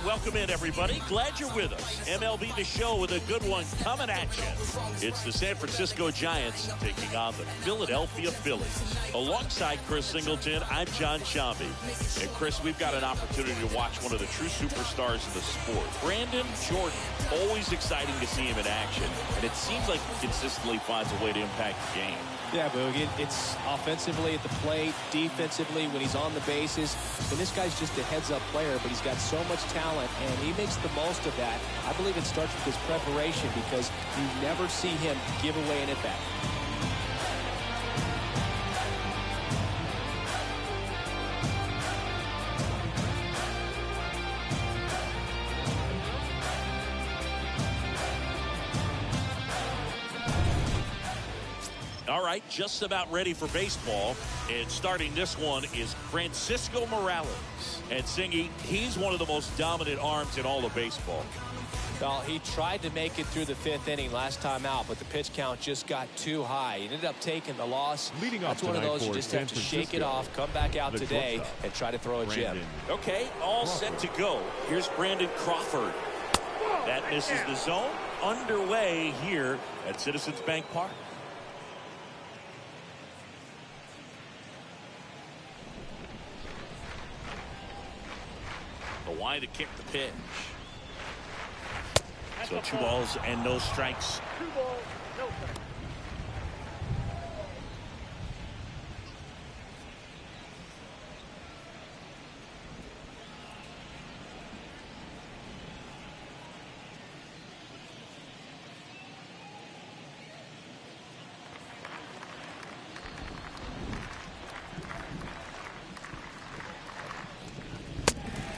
welcome in, everybody. Glad you're with us. MLB The Show with a good one coming at you. It's the San Francisco Giants taking on the Philadelphia Phillies. Alongside Chris Singleton, I'm John Shambi. And Chris, we've got an opportunity to watch one of the true superstars of the sport. Brandon Jordan, always exciting to see him in action. And it seems like he consistently finds a way to impact the game. Yeah, Boogie, it's offensively at the plate, defensively when he's on the bases. And this guy's just a heads-up player, but he's got so much talent, and he makes the most of that. I believe it starts with his preparation because you never see him give away an at-bat. All right, just about ready for baseball. And starting this one is Francisco Morales. And Singy, he's one of the most dominant arms in all of baseball. Well, he tried to make it through the fifth inning last time out, but the pitch count just got too high. He ended up taking the loss. That's one of those you just have to shake it off, come back out today, and try to throw a gem. Okay, all set to go. Here's Brandon Crawford. That misses the zone. Underway here at Citizens Bank Park. The wide to kick the pitch. So 2 balls and no strikes. 2 balls, no strikes.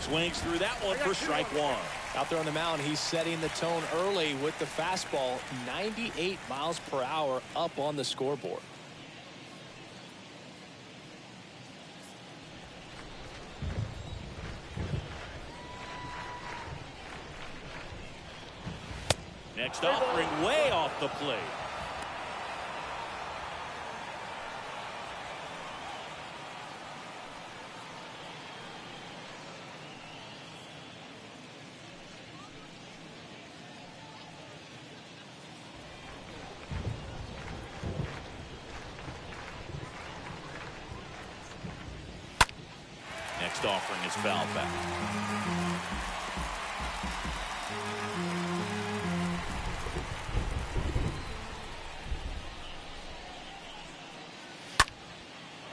Swings through that one for strike 1. Out there on the mound, he's setting the tone early with the fastball. 98 miles per hour up on the scoreboard. Next offering way off the plate. Next offering is fouled back.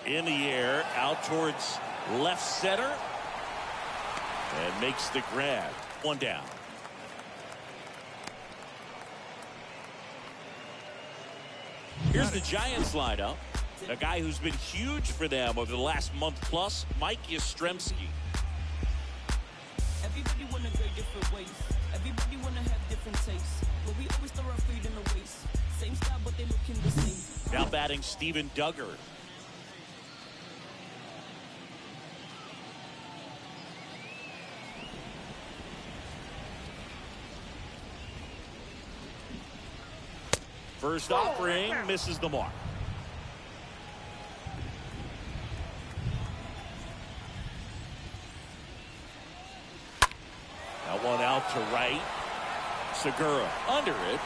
In the air, out towards left center. And makes the grab. 1 down. Here's the Giants lineup. A guy who's been huge for them over the last month plus, Mike Yastrzemski. Everybody wanna go different ways. Everybody wanna have different tastes. But we always throw our food in the waste. Same style, but they looking the same. Now batting Steven Duggar. First offering misses the mark. That one out to right. Segura under it.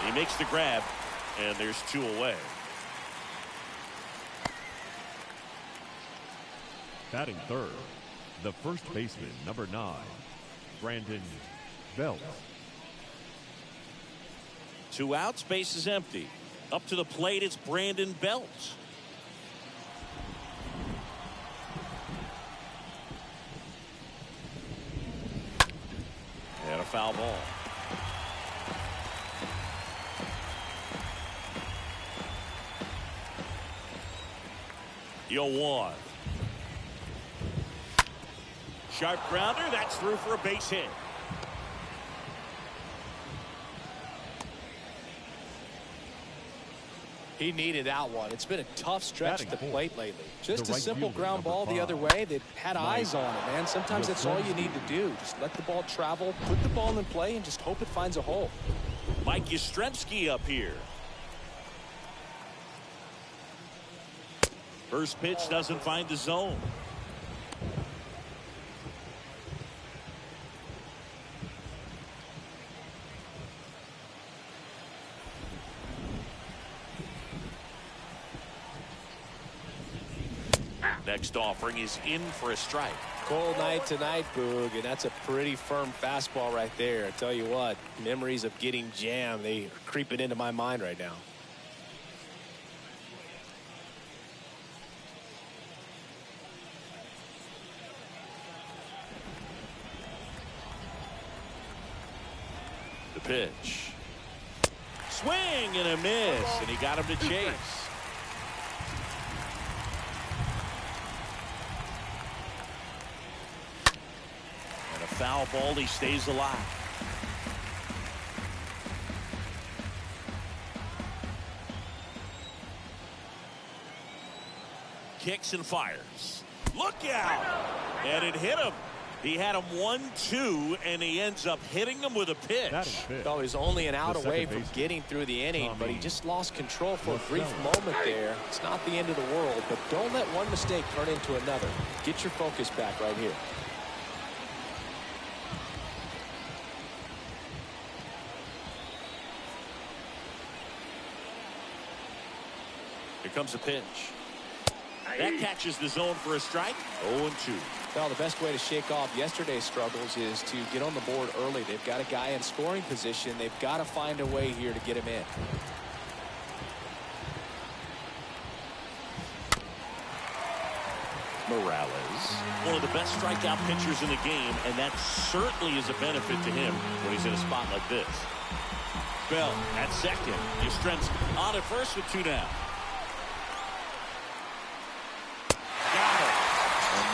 He makes the grab, and there's 2 away. Batting third, the first baseman, number 9, Brandon Belt. 2 outs, base is empty. Up to the plate, it's Brandon Belt. And a foul ball. The 0-1. Sharp grounder, that's through for a base hit. He needed that one. It's been a tough stretch at the plate lately. Just a right simple fielder, ground ball the other way that had eyes on it, man. Sometimes that's all you need to do. Just let the ball travel, put the ball in play, and just hope it finds a hole. Mike Yastrzemski up here. First pitch doesn't find the zone. Next offering is in for a strike. Cold night tonight, Boog, and that's a pretty firm fastball right there. I tell you what, memories of getting jammed, they are creeping into my mind right now. The pitch. Swing and a miss, and he got him to chase. And a foul ball, he stays alive. Kicks and fires. Look out! And it hit him. He had him 1-2, and he ends up hitting him with a pitch. Oh, he's only an out away from getting through the inning, but he just lost control for a brief moment there. It's not the end of the world, but don't let one mistake turn into another. Get your focus back right here. Here comes a pitch. That catches the zone for a strike. 0-2. Well, the best way to shake off yesterday's struggles is to get on the board early. They've got a guy in scoring position. They've got to find a way here to get him in. Morales, one of the best strikeout pitchers in the game, and that certainly is a benefit to him when he's in a spot like this. Bell at second. Yastrzemski on at first with 2 down.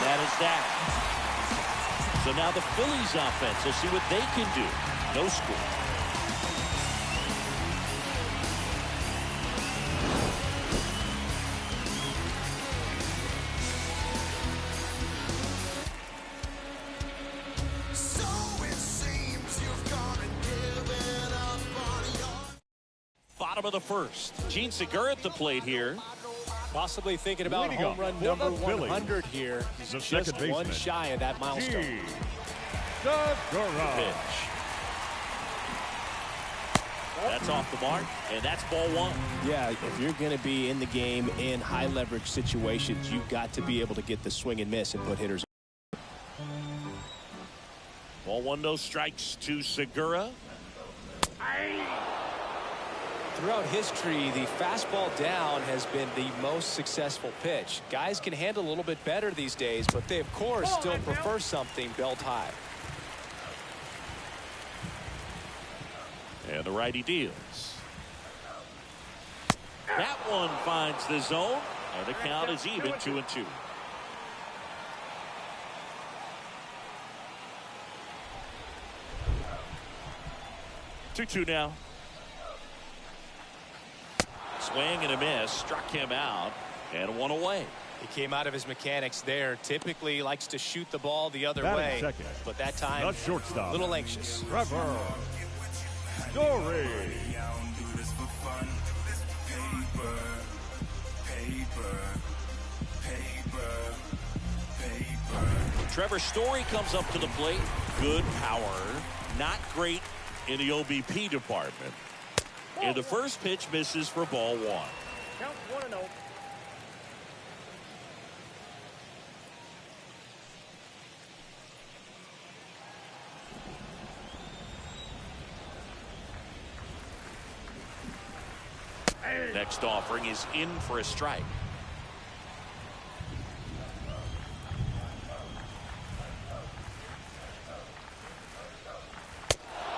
That is that. So now the Phillies offense will see what they can do. No score. So it seems you've gone and given up on your... Bottom of the first. Gene Segura at the plate here. Possibly thinking about home run number 100 here. He's just one shy of that milestone. Pitch. That's off the mark, and that's ball 1. Yeah, if you're going to be in the game in high leverage situations, you've got to be able to get the swing and miss and put hitters. Ball 1, no strikes to Segura. Throughout history, the fastball down has been the most successful pitch. Guys can handle a little bit better these days, but they, of course, still prefer something belt high. And the righty deals. That one finds the zone, and the count is even 2-2. Two now. Swing and a miss, struck him out, and 1 away. He came out of his mechanics there. Typically he likes to shoot the ball the other way, second. but that time The shortstop. a little anxious. Trevor Story. Trevor Story comes up to the plate. Good power, not great in the OBP department. And the first pitch misses for ball 1. Count 1-0. Next offering is in for a strike.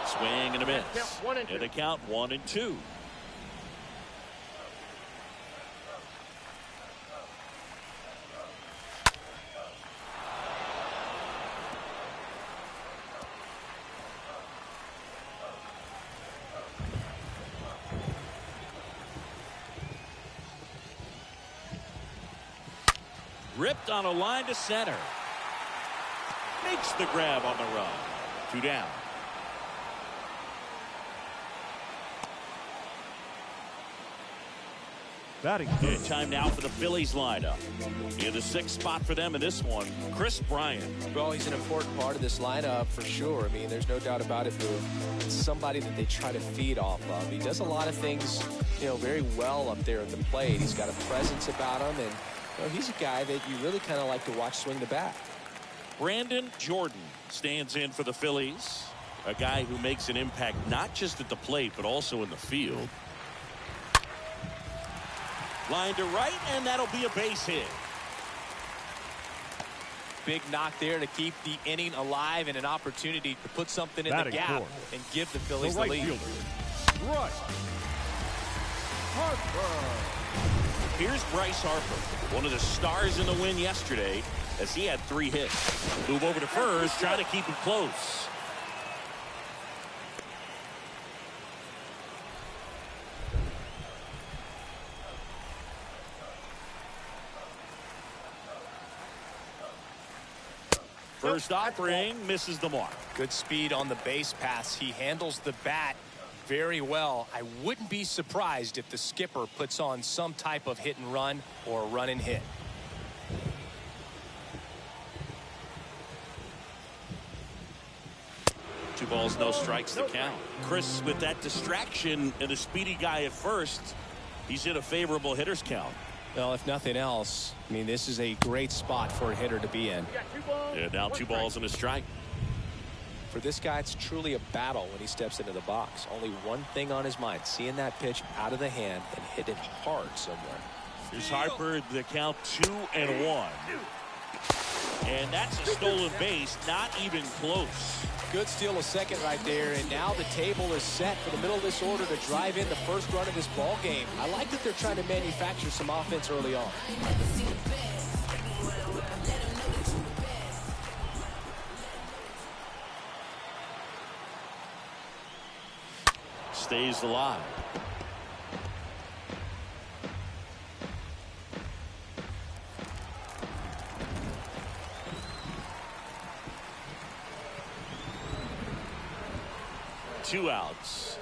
Swing and a miss. And the count 1-2. Ripped on a line to center. Makes the grab on the run. 2 down. Batting. Time now for the Phillies lineup. In the 6th spot for them in this one, Chris Bryant. Well, he's an important part of this lineup for sure. I mean, there's no doubt about it, Boo. It's somebody that they try to feed off of. He does a lot of things, you know, very well up there at the plate. He's got a presence about him, and Well, he's a guy that you really kind of like to watch swing the bat. Brandon Jordan stands in for the Phillies. A guy who makes an impact not just at the plate, but also in the field. Line to right, and that'll be a base hit. Big knock there to keep the inning alive and an opportunity to put something in the Batting gap fourth, and give the Phillies the right the lead. fielder, Bryant Harper. Here's Bryce Harper, one of the stars in the win yesterday, as he had 3 hits. Move over to first, trying to keep it close. First offering misses the mark. Good speed on the base paths. He handles the bat very well. I wouldn't be surprised if the skipper puts on some type of hit and run or run and hit. Two balls, no strikes to count. Chris, with that distraction and a speedy guy at first, he's in a favorable hitter's count. Well, if nothing else, I mean, this is a great spot for a hitter to be in. Yeah, now 2 balls and a strike. For this guy, it's truly a battle when he steps into the box. Only one thing on his mind, seeing that pitch out of the hand and hit it hard somewhere. Here's Harper, the count 2-1. And that's a stolen base, not even close. Good steal of second right there, and now the table is set for the middle of this order to drive in the first run of this ball game. I like that they're trying to manufacture some offense early on. Stays alive. Two outs.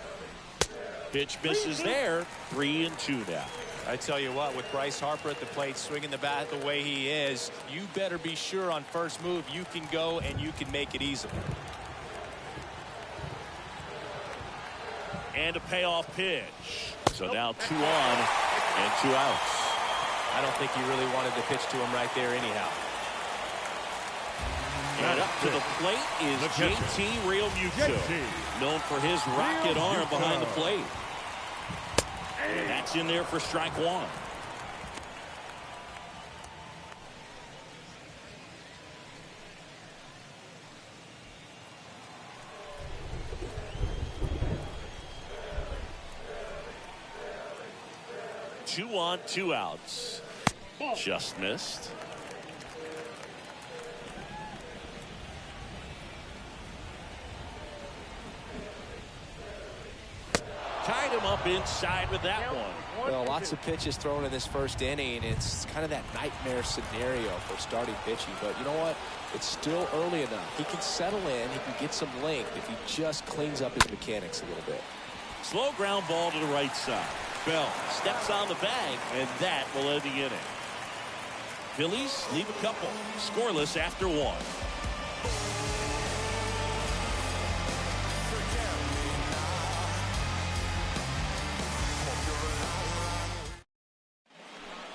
Pitch misses there. 3-2 now. I tell you what, with Bryce Harper at the plate swinging the bat the way he is, you better be sure on first move you can go and you can make it easily. And a payoff pitch. So now 2 on and 2 outs. I don't think he really wanted to pitch to him right there anyhow. And up to the plate is JT Realmuto, known for his rocket arm behind the plate. And that's in there for strike 1. Two on, 2 outs. Just missed. Tied him up inside with that one. Well, lots of pitches thrown in this first inning. It's kind of that nightmare scenario for starting pitching. But you know what? It's still early enough. He can settle in. He can get some length if he just cleans up his mechanics a little bit. Slow ground ball to the right side. Bell steps on the bag, and that will end the inning. Phillies leave a couple. Scoreless after 1.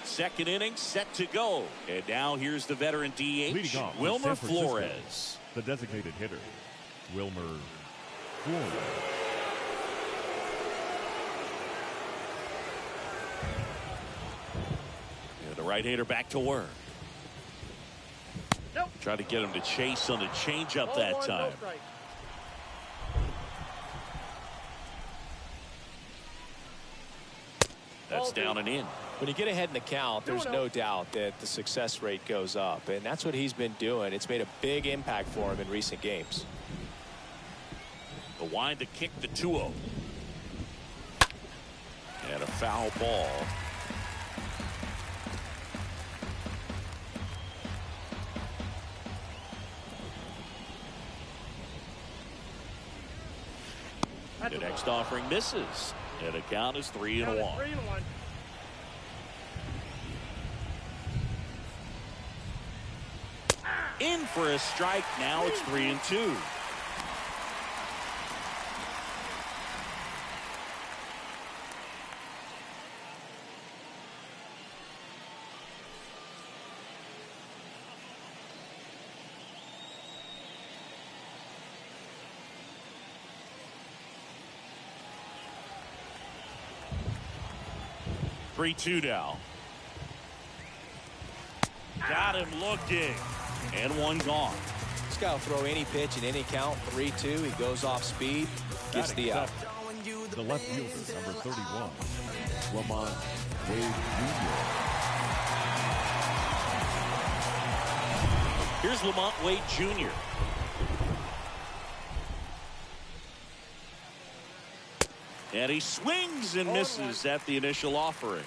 Second inning set to go. And now here's the veteran DH, Leading off Wilmer San Francisco, Flores. the designated hitter, Wilmer Flores. The right-hander back to work. Nope. Try to get him to chase on the changeup that time. That's down and in. When you get ahead in the count, there's no doubt that the success rate goes up, and that's what he's been doing. It's made a big impact for him in recent games. The wind to kick the 2-0. And a foul ball. The next offering misses. And the count is 3-1. 3-1. In for a strike. Now it's 3-2. 3-2 now. Got him looking. And one gone. This guy will throw any pitch in any count. 3-2. He goes off speed. Gets the out. The left fielder, number 31, Lamont Wade Jr. Here's Lamont Wade Jr. And he swings and misses at the initial offering.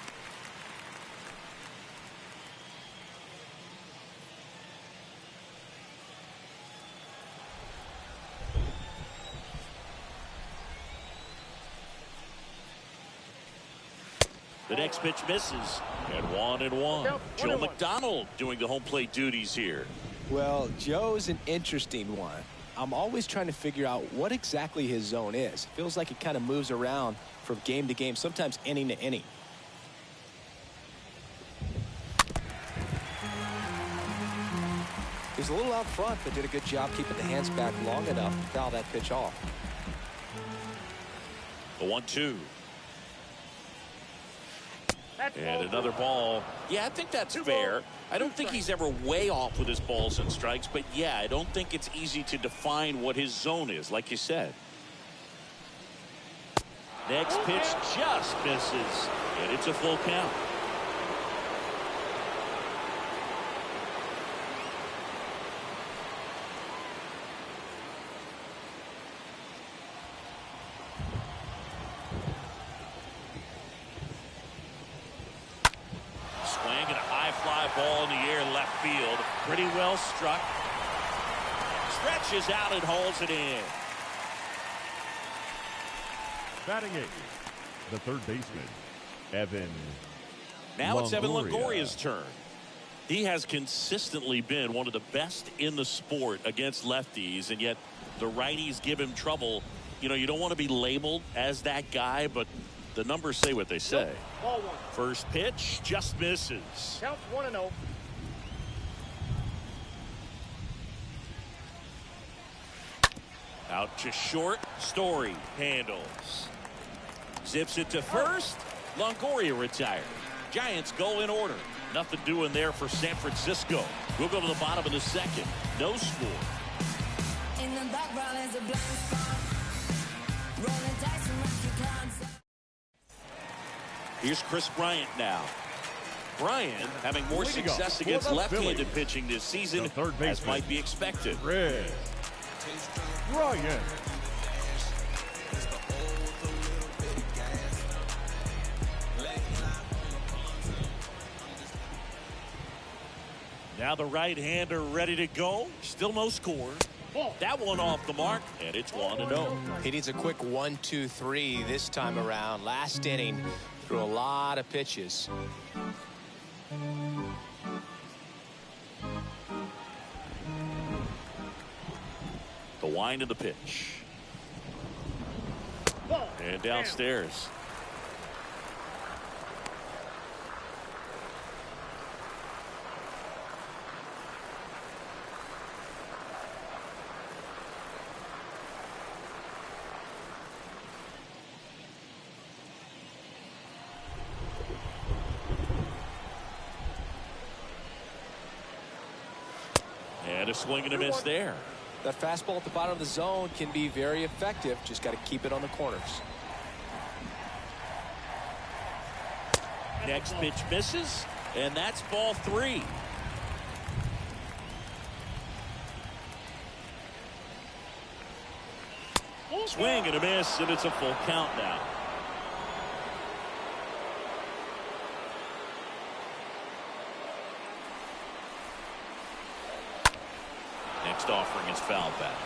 The next pitch misses. And 1-1. Joe McDonald doing the home plate duties here. Well, Joe's an interesting one. I'm always trying to figure out what exactly his zone is. It feels like it kind of moves around from game to game, sometimes inning to inning. He's a little out front, but did a good job keeping the hands back long enough to foul that pitch off. The 1-2. And another ball. Yeah, I think that's fair. I don't think he's ever way off with his balls and strikes, but yeah, I don't think it's easy to define what his zone is, like you said. Next pitch just misses, and it's a full count. Ball in the air left field. Pretty well struck. Stretches out and holds it in. Batting eighth, the third baseman, Evan. Now it's Evan Longoria. Longoria's turn. He has consistently been one of the best in the sport against lefties, and yet the righties give him trouble. You know, you don't want to be labeled as that guy, but the numbers say what they say. Ball one. First pitch just misses. Counts 1-0. Out to short. Story handles. Zips it to first. Longoria retired. Giants go in order. Nothing doing there for San Francisco. We'll go to the bottom of the second. No score. In the background is a blind spot. Rolling dice and lucky concept. Here's Chris Bryant now. Bryant having more Leading success off against for the left-handed Phillies, pitching this season, the third as baseman, might be expected. Chris Bryant. Now the right-hander ready to go. Still no score. That one off the mark, and it's 1-0. He needs a quick 1-2-3 this time around. Last inning, threw a lot of pitches. The wind of the pitch. And downstairs. And a swing and a miss there. That fastball at the bottom of the zone can be very effective. Just got to keep it on the corners. Next pitch misses, and that's ball 3. Swing and a miss, and it's a full count now. Next offering is foul back.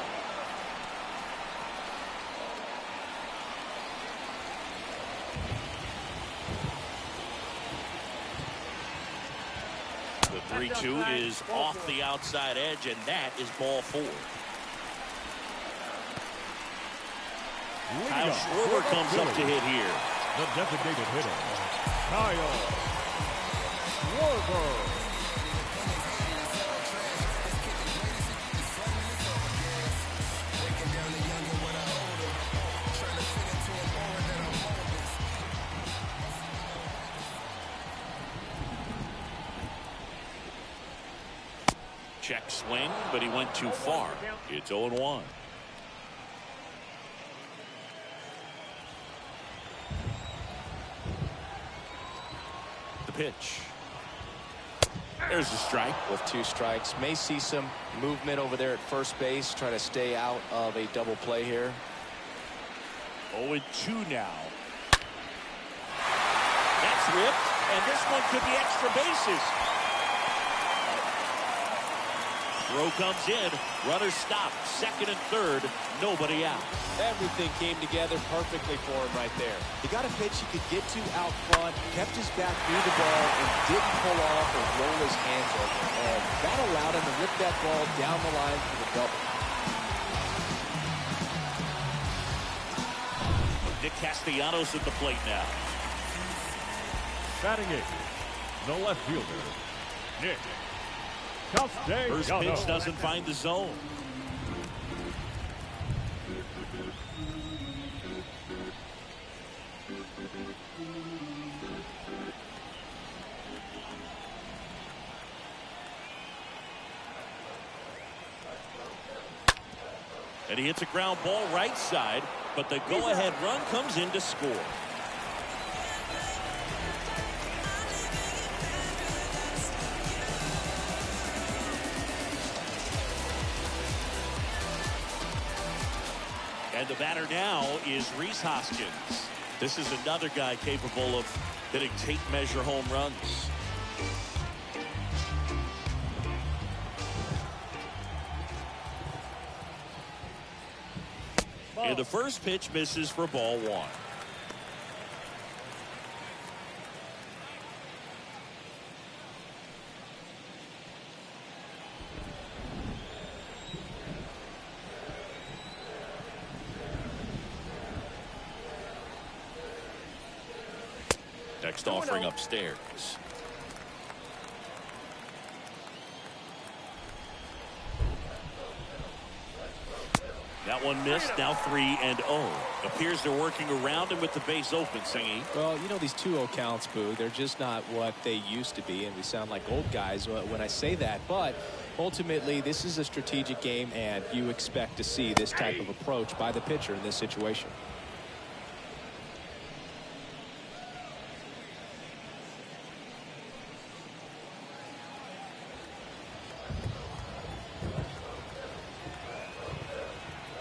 The 3-2 is off the outside edge, and that is ball 4. Kyle Schwarber comes up to hit here. The designated hitter, Kyle Schwarber. Check swing, but he went too far. It's 0-1. The pitch. There's a strike. With 2 strikes. May see some movement over there at first base. Try to stay out of a double play here. 0-2 now. That's ripped, and this one could be extra bases. Throw comes in. Runner stopped. Second and third. Nobody out. Everything came together perfectly for him right there. He got a pitch he could get to out front, kept his back through the ball, and didn't pull off or roll his hands over. And that allowed him to rip that ball down the line for the double. Nick Castellanos at the plate now. Batting 8, the left fielder, Nick Castellanos. First pitch doesn't find the zone. And he hits a ground ball right side, but the go-ahead run comes in to score. And the batter now is Rhys Hoskins. This is another guy capable of hitting tape measure home runs. And the first pitch misses for ball 1. Next offering upstairs. That one missed. Now 3-0. Appears they're working around him with the base open, Singy. Well, you know, these 2-0 counts, Boo, they're just not what they used to be, and we sound like old guys when I say that. But ultimately, this is a strategic game, and you expect to see this type of approach by the pitcher in this situation.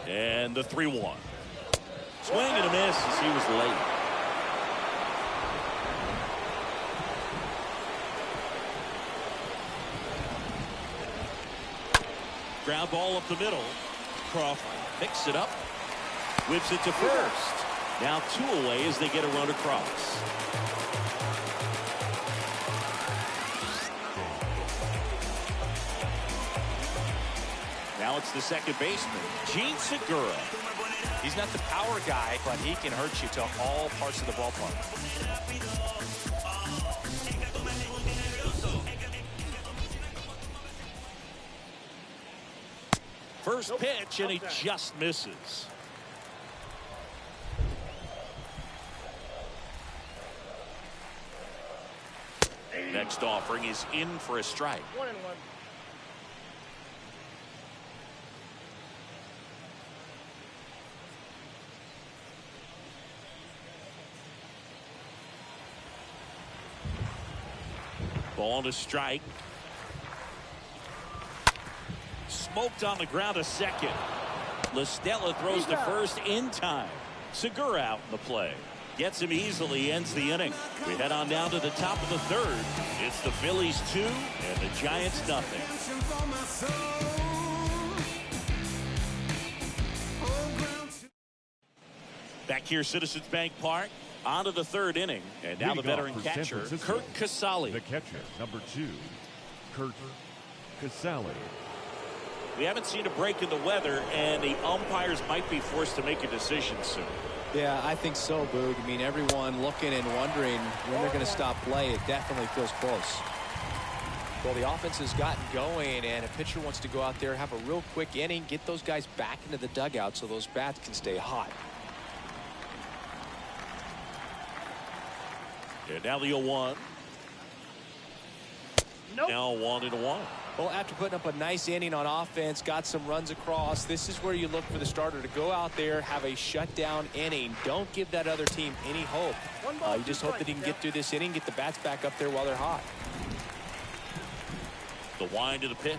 And the 3-1. Swing and a miss as he was late. Ground ball up the middle. Crawford picks it up. Whips it to first. Now 2 away as they get a run across. Now it's the second baseman, Gene Segura. He's not the power guy, but he can hurt you to all parts of the ballpark. First pitch, and he just misses. Next offering is in for a strike. 1-1. Ball to strike. Smoked on the ground a second. LaStella throws to first in time. Segura out in the play. Gets him easily, ends the inning. We head on down to the top of the third. It's the Phillies 2 and the Giants nothing. Back here, Citizens Bank Park. On to the third inning. And now the veteran catcher, Curt Casali. The catcher, number 2, Curt Casali. We haven't seen a break in the weather, and the umpires might be forced to make a decision soon. Yeah, I think so, Boog. I mean, everyone looking and wondering when they're going to stop play. It definitely feels close. Well, the offense has gotten going, and a pitcher wants to go out there, have a real quick inning, get those guys back into the dugout so those bats can stay hot. And now the 0-1. Now 1-1. Well, after putting up a nice inning on offense, got some runs across, this is where you look for the starter to go out there, have a shutdown inning. Don't give that other team any hope. You just hope that he can get through this inning, get the bats back up there while they're hot. The wind of the pitch.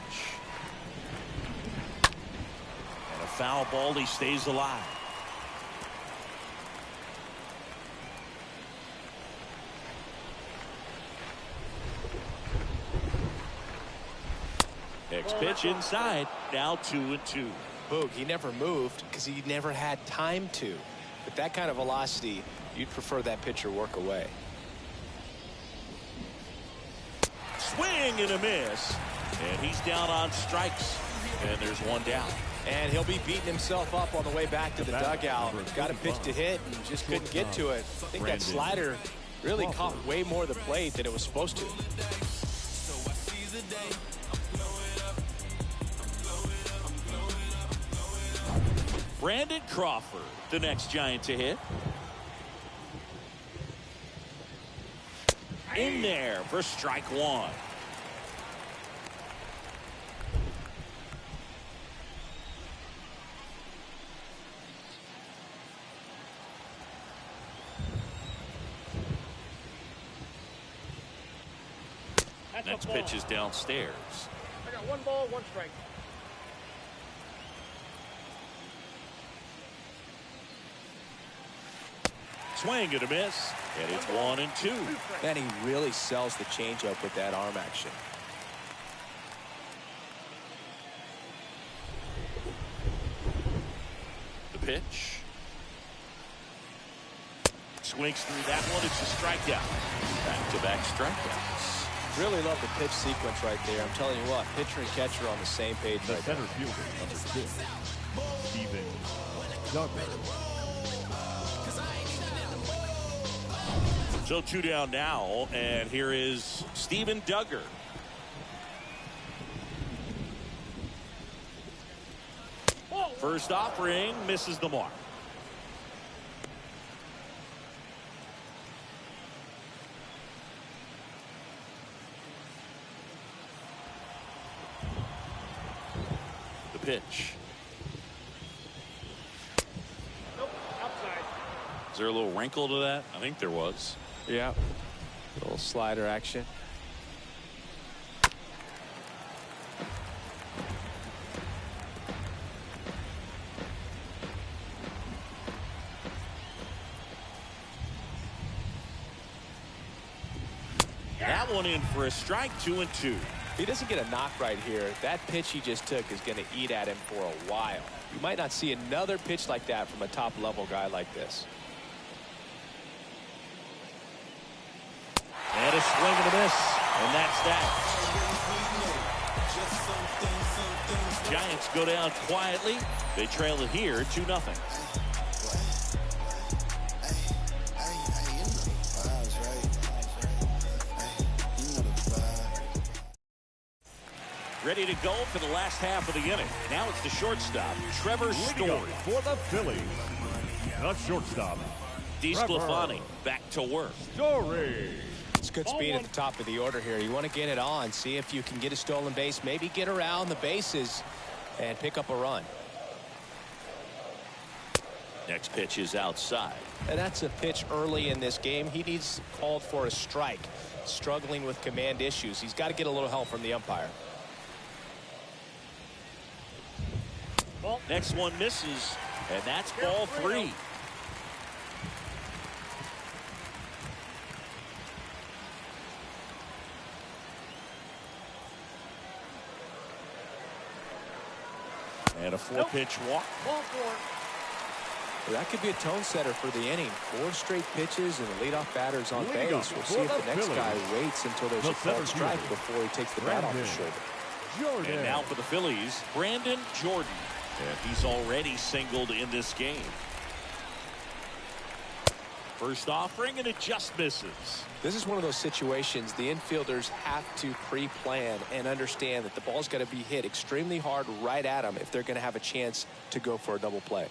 And a foul ball. He stays alive. Next pitch inside. Now 2-2. Boog, he never moved because he never had time to. With that kind of velocity, you'd prefer that pitcher work away. Swing and a miss. And he's down on strikes. And there's one down. And he'll be beating himself up on the way back to the dugout. Got a pitch to hit and just couldn't get to it. I think that slider really caught way more of the plate than it was supposed to. Brandon Crawford, the next Giant to hit. In there for strike one. Next pitch is downstairs. I got 1 ball, 1 strike. Swing and a miss, and it's 1-2. Man, he really sells the changeup with that arm action. The pitch. Swings through that one. It's a strikeout. Back-to-back strikeouts. Really love the pitch sequence right there. I'm telling you what, pitcher and catcher on the same page The right center now. fielder, number 6, Steven Duggar. So 2 down now, and here is Steven Duggar. First offering misses the mark. The pitch. Nope, outside. Is there a little wrinkle to that? I think there was. Yeah. A little slider action. That one in for a strike, 2-2. He doesn't get a knock right here. That pitch he just took is going to eat at him for a while. You might not see another pitch like that from a top-level guy like this. And a swing and a miss, and that's that. Giants go down quietly. They trail it here 2-0. Ready to go for the last half of the inning. Now it's the shortstop, Trevor Story. For the Phillies, the shortstop, DeSclafani back to work. Story. It's good speed at the top of the order here. You want to get it on, see if you can get a stolen base, maybe get around the bases and pick up a run. Next pitch is outside. And that's a pitch early in this game. He needs called for a strike. Struggling with command issues. He's got to get a little help from the umpire. Next one misses, and that's ball 3. And a 4-pitch walk. Ball 4. Well, that could be a tone setter for the inning. 4 straight pitches and the leadoff batter's on base. We'll see if the next guy waits until there's a called strike before he takes the bat off his shoulder. And now for the Phillies, Brandon Jordan. And he's already singled in this game. First offering, and it just misses. This is one of those situations the infielders have to pre-plan and understand that the ball's got to be hit extremely hard right at them if they're going to have a chance to go for a double play.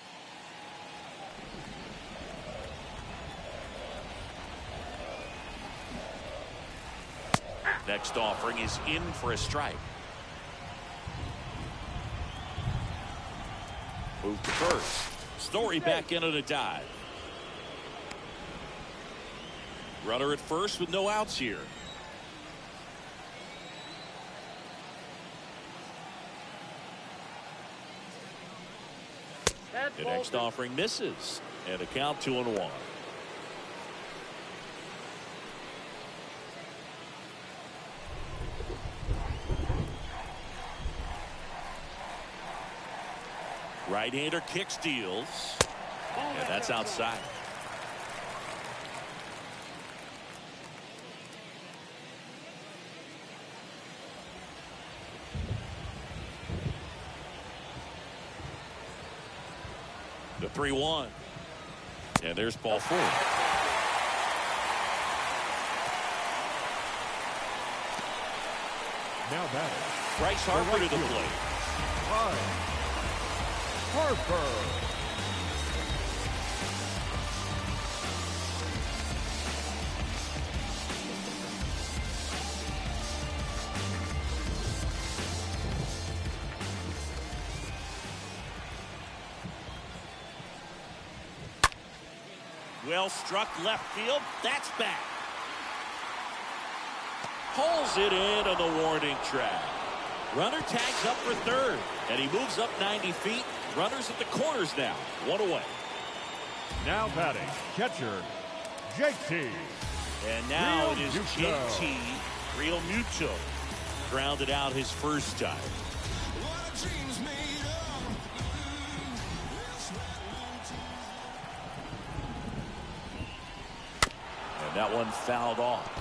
Next offering is in for a strike. Move to first. Story back in on a dive. Runner at first with no outs here. The next offering misses. And a count 2-1. Right-hander kick steals. And that's outside. The 3-1. And there's ball 4. Now batting. Bryce Harper to the plate. Harper. Well struck left field. That's back. Pulls it in on the warning track. Runner tags up for third. And he moves up 90 feet. Runners at the corners now. 1 away. Now batting. Catcher, JT. And now Real it is Muto. JT Real Muto. Grounded out his first time. And that one fouled off.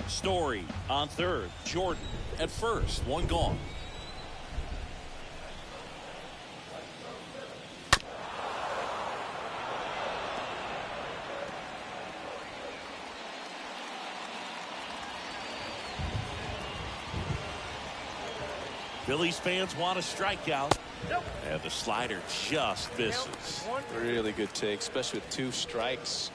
Story on third. Jordan at first. 1 gone. Phillies fans want a strikeout. And the slider just misses. Really good take, especially with 2 strikes.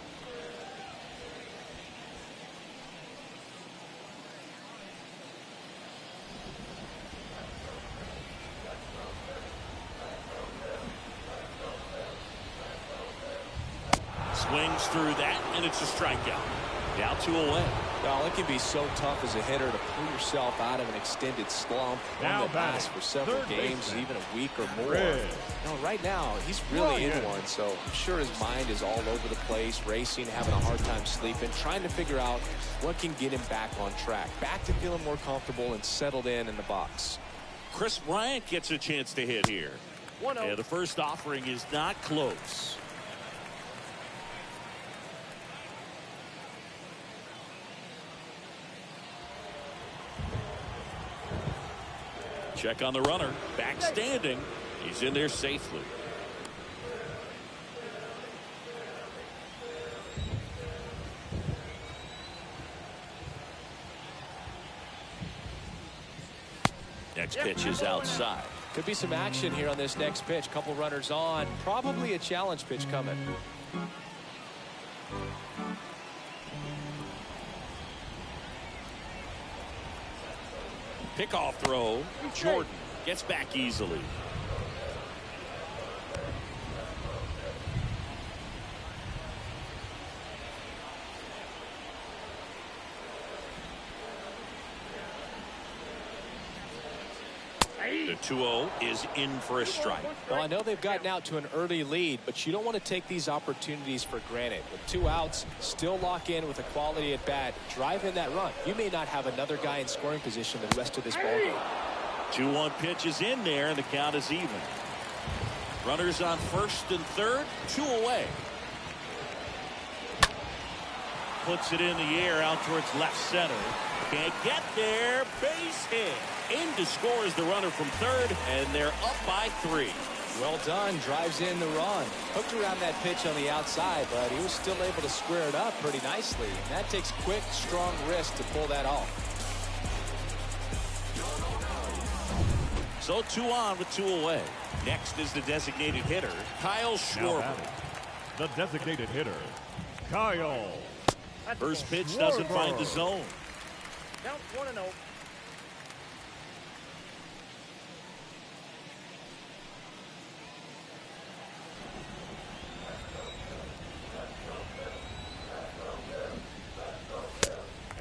Swings through that, and it's a strikeout. Now 2 away. Well, it can be so tough as a hitter to pull yourself out of an extended slump. Now One that lasts batting, for several third games, baseman. even a week or more. Red. No, right now, he's really in Bryant. one, so I'm sure his mind is all over the place, racing, having a hard time sleeping, trying to figure out what can get him back on track, back to feeling more comfortable and settled in the box. Chris Bryant gets a chance to hit here. 1-0. And the first offering is not close. Check on the runner. Back standing. He's in there safely. Next pitch is outside. Could be some action here on this next pitch. Couple runners on. Probably a challenge pitch coming. Pickoff throw. Jordan gets back easily. The 2-0 is in for a strike. Well, I know they've gotten out to an early lead, but you don't want to take these opportunities for granted. With 2 outs, still lock in with a quality at bat, drive in that run. You may not have another guy in scoring position the rest of this ballgame. 2-1 pitch is in there, and the count is even. Runners on first and third, 2 away. Puts it in the air out towards left center. Can't get there. Base hit. In to score is the runner from third, and they're up by 3. Well done. Drives in the run. Hooked around that pitch on the outside, but he was still able to square it up pretty nicely. And that takes quick, strong wrist to pull that off. So 2 on with 2 away. Next is the designated hitter, Kyle Now Schwarber. batting. The designated hitter, Kyle. First pitch doesn't find the zone. Count 1-0.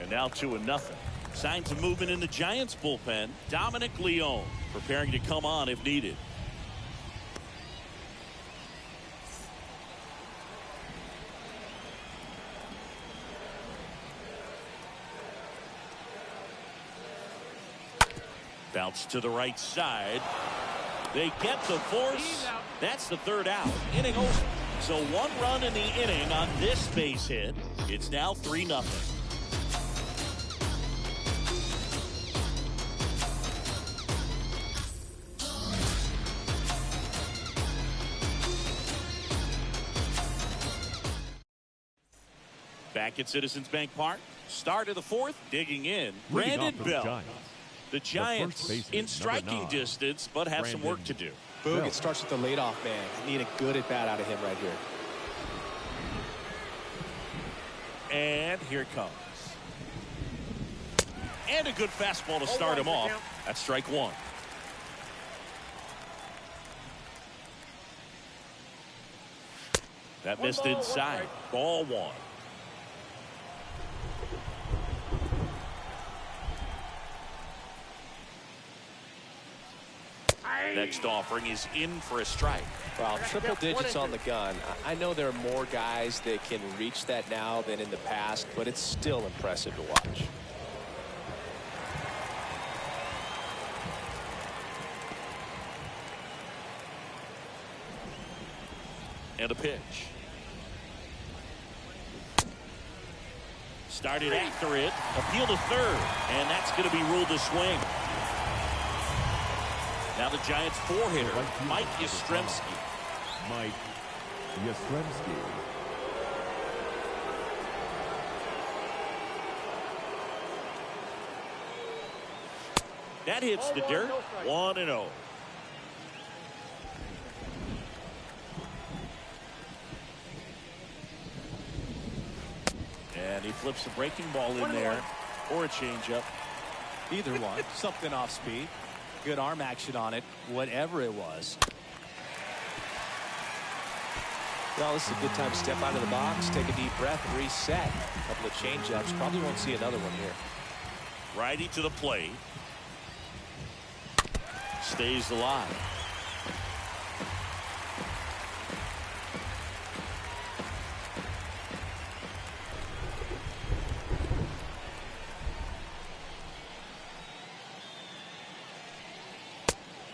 And now 2-0. Signs of movement in the Giants bullpen. Dominic Leone preparing to come on if needed. Bounce to the right side. They get the force. That's the third out. Inning over. So 1 run in the inning on this base hit. It's now 3-0. Back at Citizens Bank Park. Start of the 4th. Digging in. Brandon Bell. The Giants in striking distance, but have some work to do. Boog, it starts with the leadoff man. Need a good at bat out of him right here. And here it comes. And a good fastball to start him off. That's strike 1. That missed inside. Ball 1. Next offering is in for a strike. Well, triple digits on the gun. I know there are more guys that can reach that now than in the past, but it's still impressive to watch. And a pitch. Started after it. Appeal to third. And that's going to be ruled a swing. Now the Giants 4-hitter, Mike Yastrzemski. Mike Yastrzemski. That hits the dirt. 1-0. And he flips a breaking ball in there, or a changeup. Either one. Something off speed. Good arm action on it, whatever it was. Well, this is a good time to step out of the box, take a deep breath, and reset. A couple of changeups. Probably won't see another one here. Righty to the plate. Stays alive.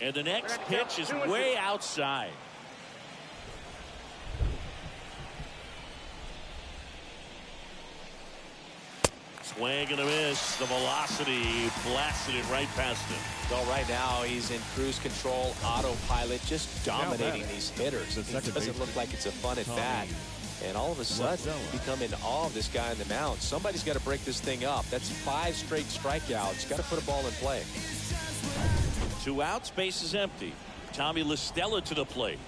And the next pitch is way outside. Swing and a miss. The velocity blasted it right past him. Well, right now he's in cruise control, autopilot, just dominating these hitters. It doesn't look like it's a fun at bat. And all of a sudden, you become in awe of this guy on the mound. Somebody's got to break this thing up. That's 5 straight strikeouts. Got to put a ball in play. 2 outs, base is empty. Tommy LaStella to the plate.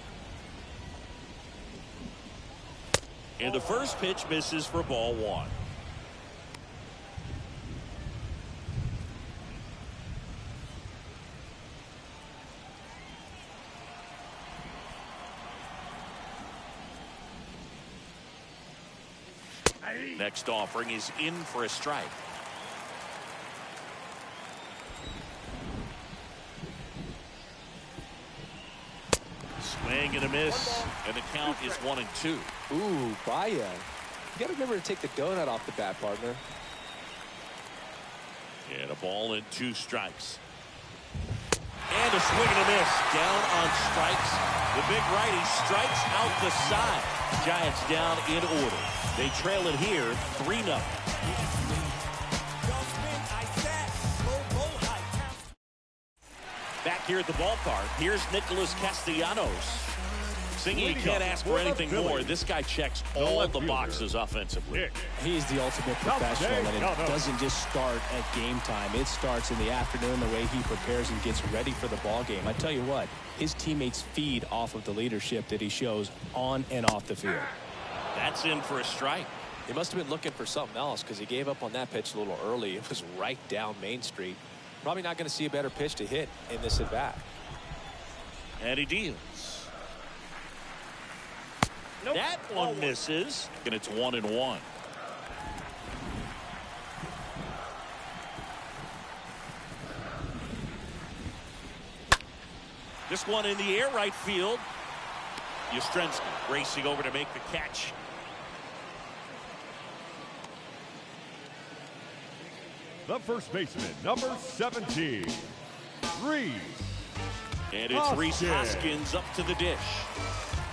And the first pitch misses for ball 1. Next offering is in for a strike. Swing and a miss, and the count is 1-2. Ooh, Bryant. You got to remember to take the donut off the bat, partner. And a ball and 2 strikes. And a swing and a miss. Down on strikes. The big righty strikes out the side. Giants down in order. They trail it here 3-0. Back here at the ballpark, here's Nicholas Castellanos. Singing you can't ask for anything more. This guy checks all the boxes offensively. He's the ultimate professional, and it doesn't just start at game time. It starts in the afternoon, the way he prepares and gets ready for the ball game. I tell you what, his teammates feed off of the leadership that he shows on and off the field. That's in for a strike. He must have been looking for something else because he gave up on that pitch a little early. It was right down Main Street. Probably not going to see a better pitch to hit in this at bat. And he deals. Nope. That one misses, and it's 1-1. This one in the air, right field. Yastrzemski racing over to make the catch. The first baseman, number 17, Reese. And it's Rhys Hoskins up to the dish.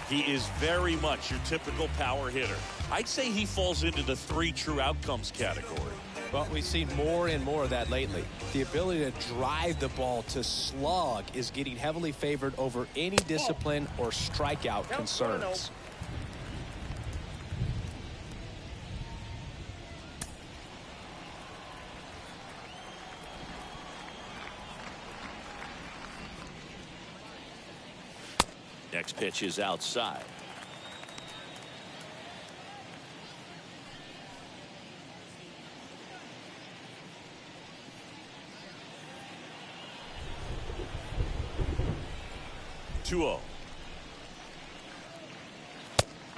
He is very much your typical power hitter. I'd say he falls into the 3 true outcomes category. Well, we've seen more and more of that lately. The ability to drive the ball to slug is getting heavily favored over any discipline or strikeout concerns. Next pitch is outside.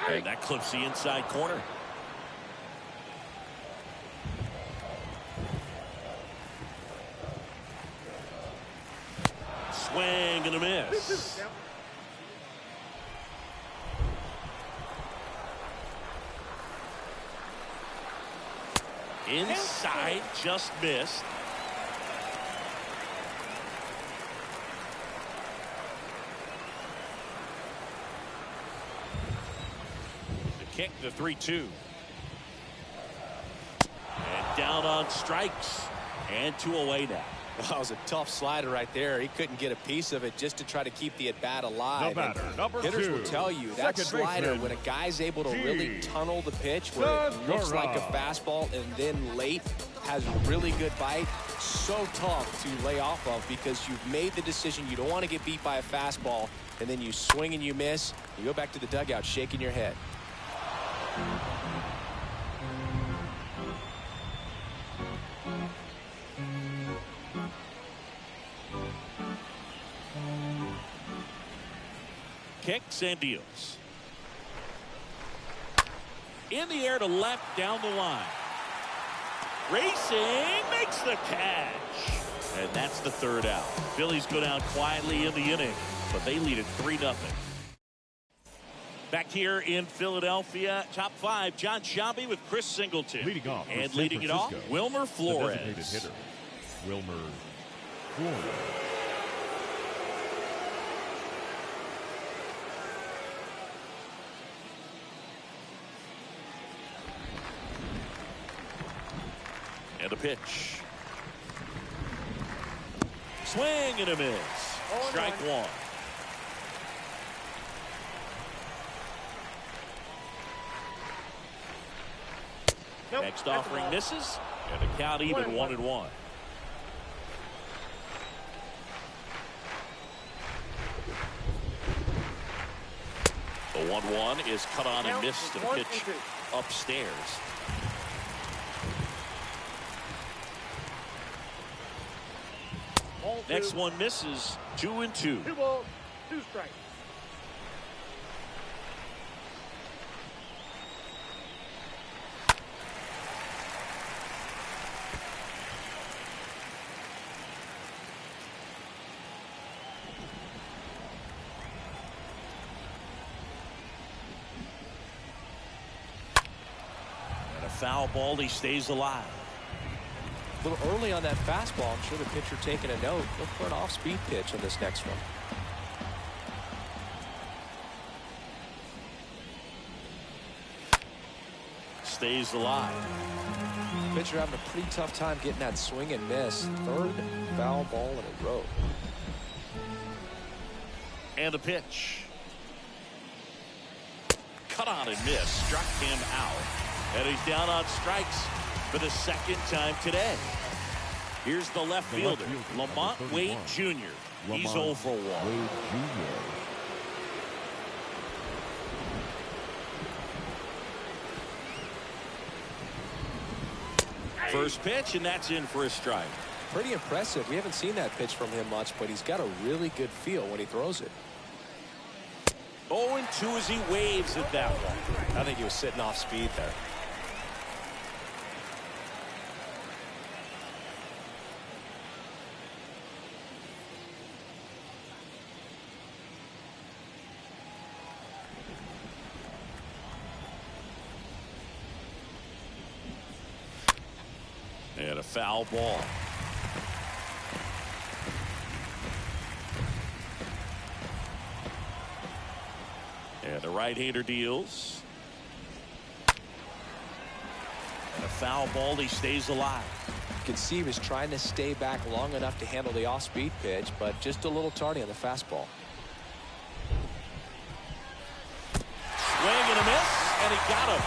And that clips the inside corner. Swing and a miss. Inside, just missed. Kick, the 3-2. And down on strikes. And 2 away now. Well, that was a tough slider right there. He couldn't get a piece of it just to try to keep the at-bat alive. Hitters will tell you that slider, when a guy's able to really tunnel the pitch where it looks like a fastball and then late has a really good bite, so tough to lay off of because you've made the decision you don't want to get beat by a fastball, and then you swing and you miss. You go back to the dugout shaking your head. Kicks and deals. In the air to left, down the line. Racing, makes the catch. And that's the 3rd out. Phillies go down quietly in the inning, but they lead it 3-0. Back here in Philadelphia, top 5, John Sciambi with Chris Singleton. Leading off, and leading it off, Wilmer Flores. The designated hitter, Wilmer Flores. And a pitch. Swing and a miss. Strike 1. Nope, next offering misses, and the count even 1-1. The 1-1 is cut on and missed, and pitch upstairs. Next one misses. 2-2. 2 balls, 2 strikes. And a foul ball. He stays alive. A little early on that fastball. I'm sure the pitcher taking a note. Look for an off-speed pitch on this next one. Stays alive. Pitcher having a pretty tough time getting that swing and miss. 3rd foul ball in a row. And a pitch. Cut on and miss. Struck him out. And he's down on strikes for the 2nd time today. Here's the left fielder, Lamont Wade Jr. He's 0 for 1. 1. First pitch, and that's in for a strike. Pretty impressive. We haven't seen that pitch from him much, but he's got a really good feel when he throws it. 0-2 as he waves at that one. I think he was sitting off speed there. And a foul ball. And the right-hander deals. And a foul ball. He stays alive. You can see he was trying to stay back long enough to handle the off-speed pitch, but just a little tardy on the fastball. Swing and a miss, and he got him.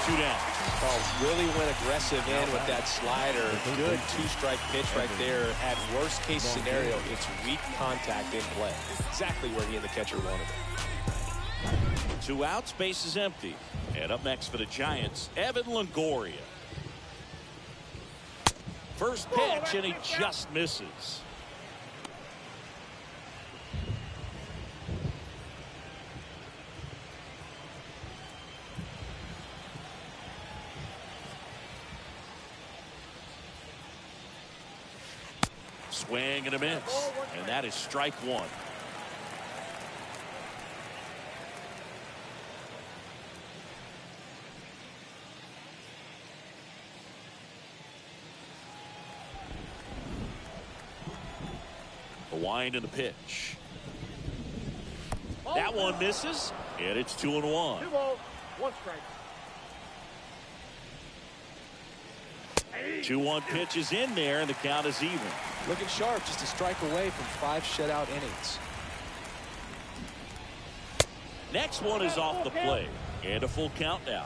2 down. Oh, really went aggressive in with that slider. Good two-strike pitch right there. At worst-case scenario, it's weak contact in play. Exactly where he and the catcher wanted it. 2 outs, base is empty. And up next for the Giants, Evan Longoria. First pitch, and he just misses. Swing and a miss, and that is strike 1. The wind and the pitch. That one misses, and it's 2-1. 2 balls, 1 strike. 2-1 pitch is in there, and the count is even. Looking sharp, just a strike away from 5 shutout innings. Next one is off the plate, and a full count now.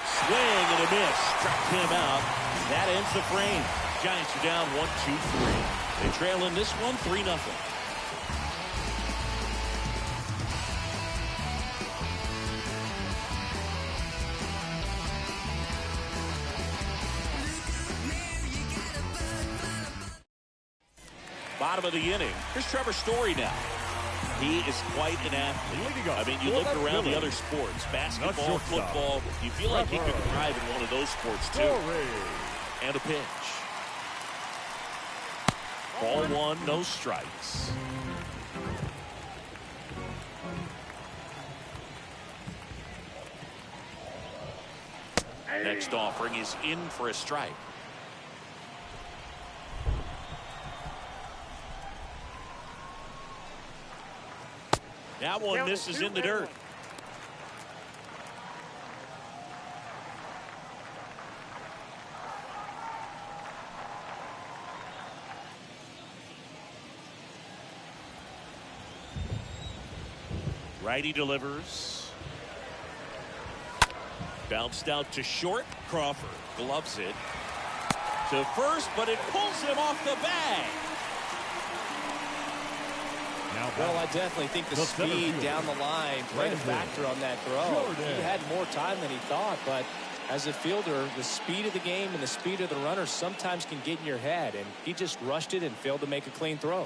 Swing and a miss. Struck him out. That ends the frame. Giants are down 1-2-3. They trail in this one 3-0. Bottom of the inning. Here's Trevor Story now. He is quite an athlete. I mean, you look around the other sports, basketball, football, you feel like he could thrive in one of those sports too. And a pitch. Ball 1, no strikes. Next offering is in for a strike. That one misses in the dirt. Righty delivers. Bounced out to short. Crawford gloves it to first, but it pulls him off the bag. Well, I definitely think the speed down the line played a factor on that throw. He had more time than he thought, but as a fielder, the speed of the game and the speed of the runner sometimes can get in your head, and he just rushed it and failed to make a clean throw.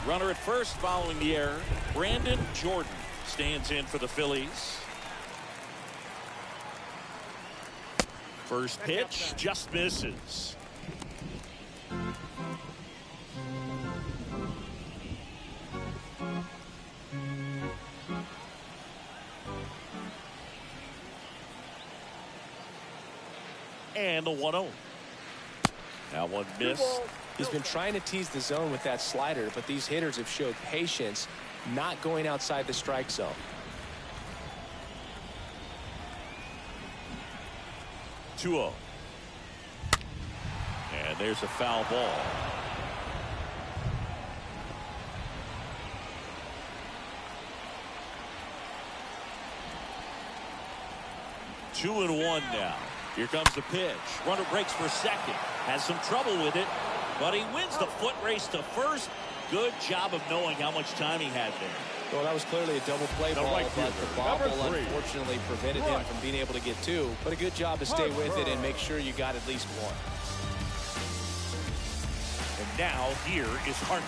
Runner at first following the error. Brandon Jordan stands in for the Phillies. First pitch just misses. And the 1-0. That one missed. He's been trying to tease the zone with that slider, but these hitters have showed patience, not going outside the strike zone. 2-0. And there's a foul ball. Two and 1 now. Here comes the pitch. Runner breaks for second. Has some trouble with it, but he wins the foot race to first. good job of knowing how much time he had there. Well, that was clearly a double play ball, right but the bobble unfortunately prevented him from being able to get two. But a good job to stay with it and make sure you got at least one. And now here is Harper.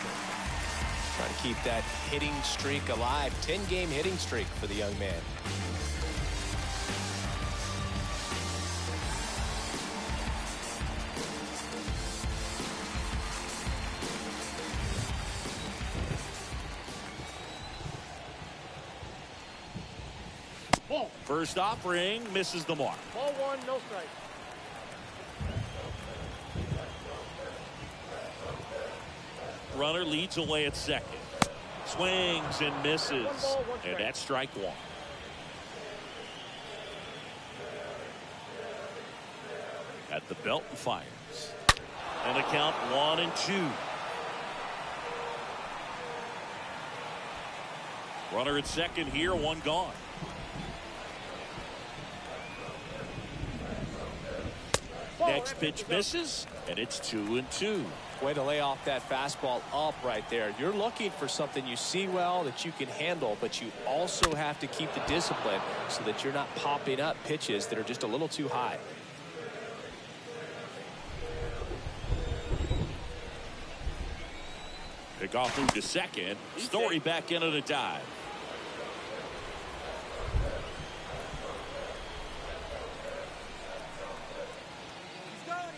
Trying to keep that hitting streak alive. 10-game hitting streak for the young man. First offering misses the mark. Ball one, no strike. Runner leads away at second. Swings and misses. And that's strike one. At the belt and fires. And the count 1-2. Runner at second here, one gone. Next pitch misses, and it's 2-2. Way to lay off that fastball up right there. You're looking for something you see well that you can handle, but you also have to keep the discipline so that you're not popping up pitches that are just a little too high. Pick off move to second. Story back into the dive.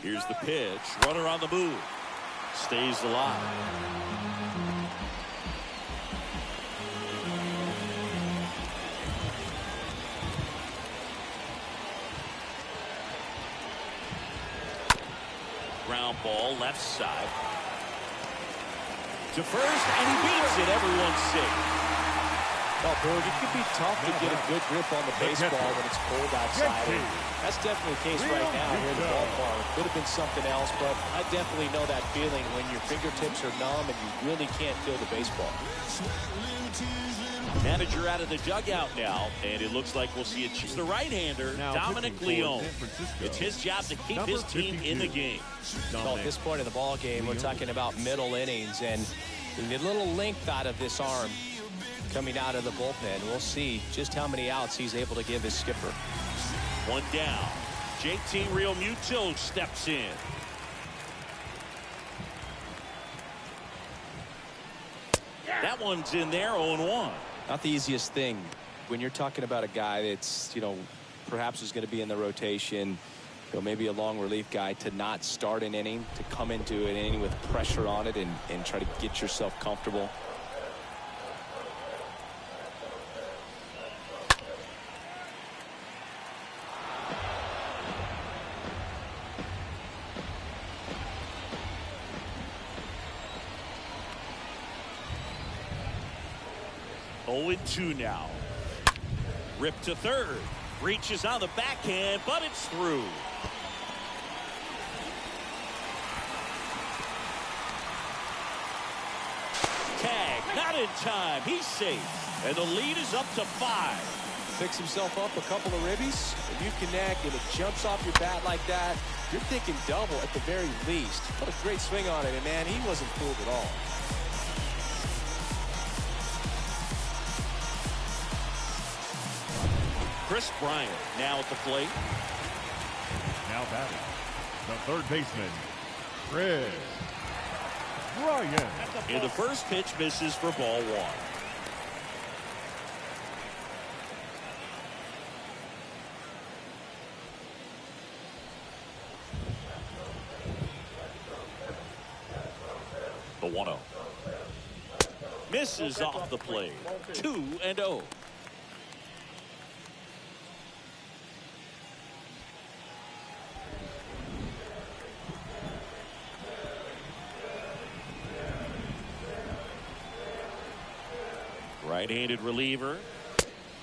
Here's the pitch. Runner on the move. Stays alive. Ground ball left side. To first, and he beats it. Everyone's safe. Well, Bird, it could be tough to get a good grip on the baseball when it's cold outside. That's definitely the case right now here in the ballpark. Could have been something else, but I definitely know that feeling when your fingertips are numb and you really can't feel the baseball. Manager out of the dugout now, and it looks like we'll see it. The right-hander, Dominic Leone. It's his job to keep his team in the game. Well, at this point in the ball game, we're talking about middle innings, and we need a little length out of this arm coming out of the bullpen. We'll see just how many outs he's able to give his skipper. One down. JT Realmuto steps in. That one's in there, 0-1. Not the easiest thing when you're talking about a guy that's, perhaps is going to be in the rotation, maybe a long relief guy, to not start an inning, to come into an inning with pressure on it and try to get yourself comfortable. Two now. Rip to third. Reaches on the backhand, but it's through. Tag, not in time. He's safe. And the lead is up to 5. Picks himself up a couple of ribbies, and you connect, and it jumps off your bat like that. You're thinking double at the very least. What a great swing on it, and man, he wasn't fooled at all. Chris Bryant now at the plate. Now batting, the third baseman, Chris Bryant. And the first pitch misses for ball 1. The 1-0. Misses off the plate. 2-0. Right-handed reliever.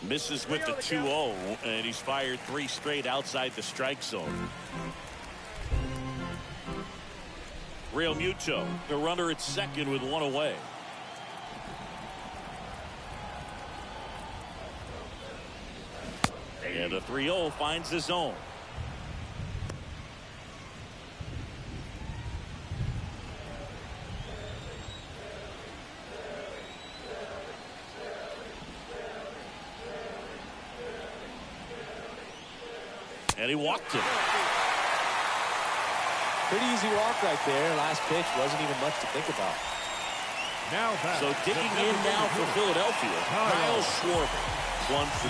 Misses with the 2-0, and he's fired 3 straight outside the strike zone. Realmuto, the runner at second with 1 away. And the 3-0 finds the zone. And he walked it. Pretty easy walk right there. Last pitch wasn't even much to think about. Now back. So digging in now for Philadelphia, Kyle Schwarber, 1 for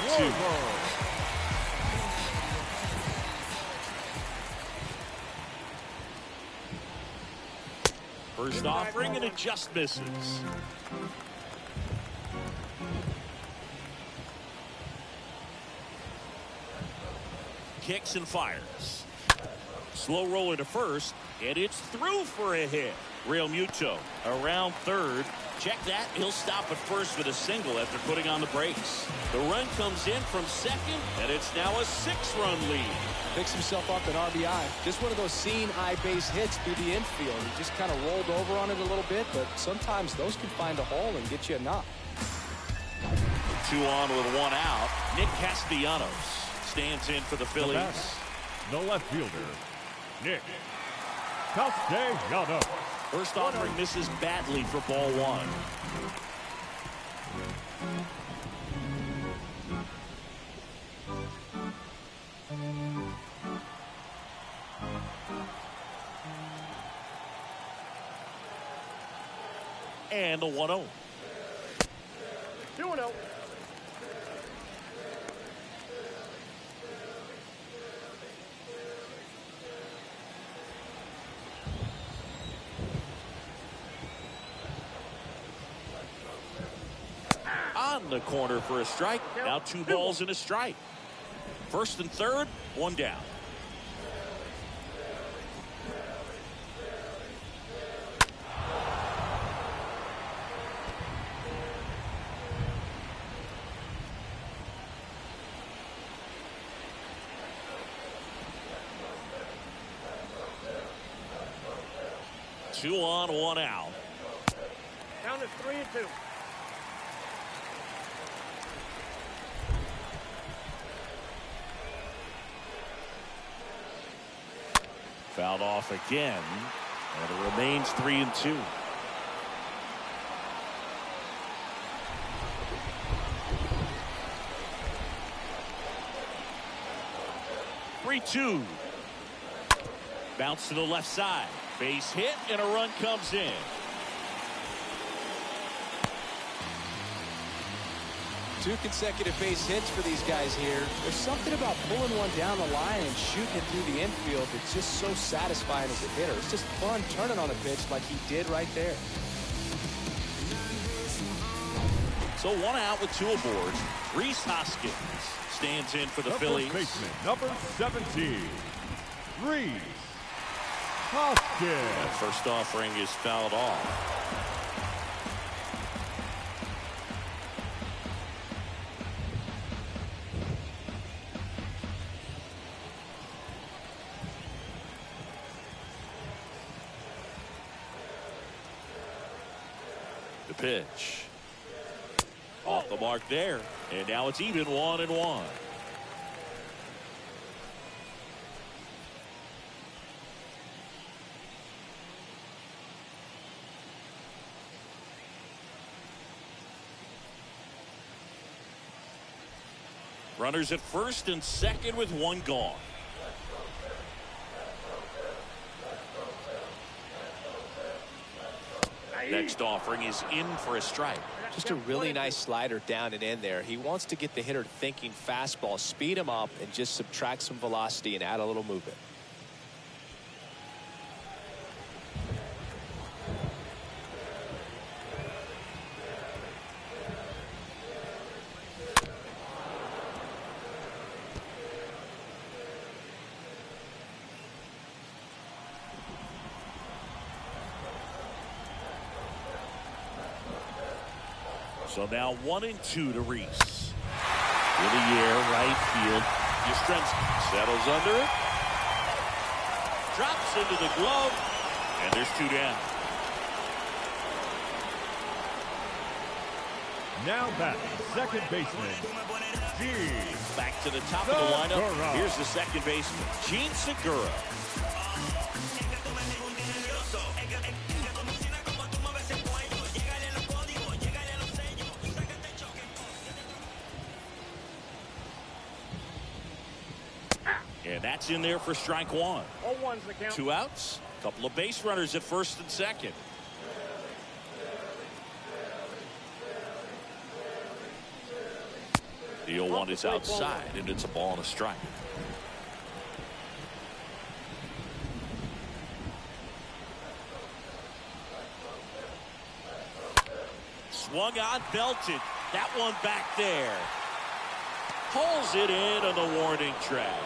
2. First offering, and it just misses. Kicks and fires. Slow roller to first, and it's through for a hit. Real Muto around third. Check that. He'll stop at first with a single after putting on the brakes. The run comes in from second, and it's now a 6-run lead. Picks himself up an RBI. Just one of those seeing eye base hits through the infield. He just kind of rolled over on it a little bit, but sometimes those can find a hole and get you a knock. 2 on with 1 out. Nick Castellanos stands in for the Phillies. The left fielder, Nick Castellanos. First offering misses badly for ball 1. And the 1-0. 2-0. On the corner for a strike. Now 2 balls and a strike. First and third, 1 down. Two on, 1 out. Count is 3-2. Fouled off again, and it remains 3-2. Three-two. Bounce to the left side. Base hit, and a run comes in. Two consecutive base hits for these guys here. There's something about pulling one down the line and shooting it through the infield that's just so satisfying as a hitter. It's just fun turning on a pitch like he did right there. So 1 out with 2 aboard. Rhys Hoskins stands in for the Phillies. First baseman, number 17, Rhys Hoskins. That first offering is fouled off. The pitch. Off the mark there. And now it's even 1-1. Runners at first and second with 1 gone. Next offering is in for a strike. Just a really nice slider down and in there. He wants to get the hitter thinking fastball, speed him up, and just subtract some velocity and add a little movement. So now 1-2 to Rhys. In the air, right field. Yastrzemski settles under it. Drops into the glove. And there's 2 down. Now back, second baseman, Gene. Back to the top of the lineup. Segura. Here's the second baseman, Gene Segura. And that's in there for strike one. 0-1's the count. 2 outs. A couple of base runners at first and second. The 0-1 is outside, and it's a ball and a strike. Swung on, belted. That one back there. Pulls it in on the warning track.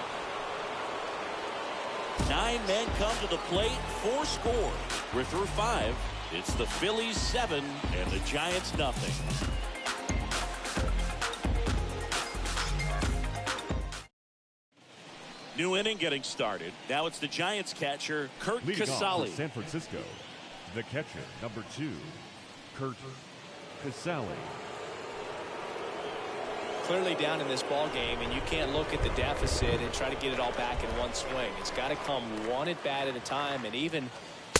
9 men come to the plate, 4 score. We're through 5. It's the Phillies 7 and the Giants nothing. New inning getting started. Now it's the Giants catcher, Curt Leading off Casale. for San Francisco, the catcher, number 2, Curt Casale. Clearly down in this ball game, and you can't look at the deficit and try to get it all back in one swing. It's got to come one at bat at a time, and even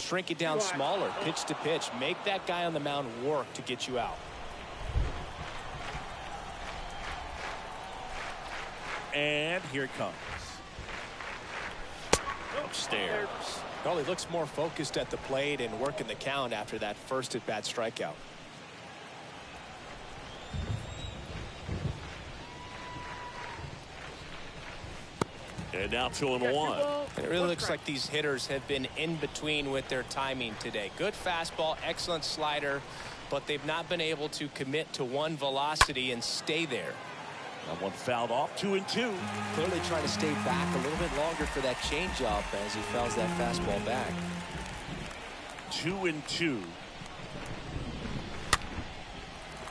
shrink it down smaller, pitch to pitch. Make that guy on the mound work to get you out. And here it comes. Upstairs. Well, he looks more focused at the plate and working the count after that first at bat strikeout. And now 2-1. It really looks like these hitters have been in between with their timing today. Good fastball, excellent slider, but they've not been able to commit to one velocity and stay there. That one fouled off. 2-2. Clearly trying to stay back a little bit longer for that changeup as he fouls that fastball back. 2-2.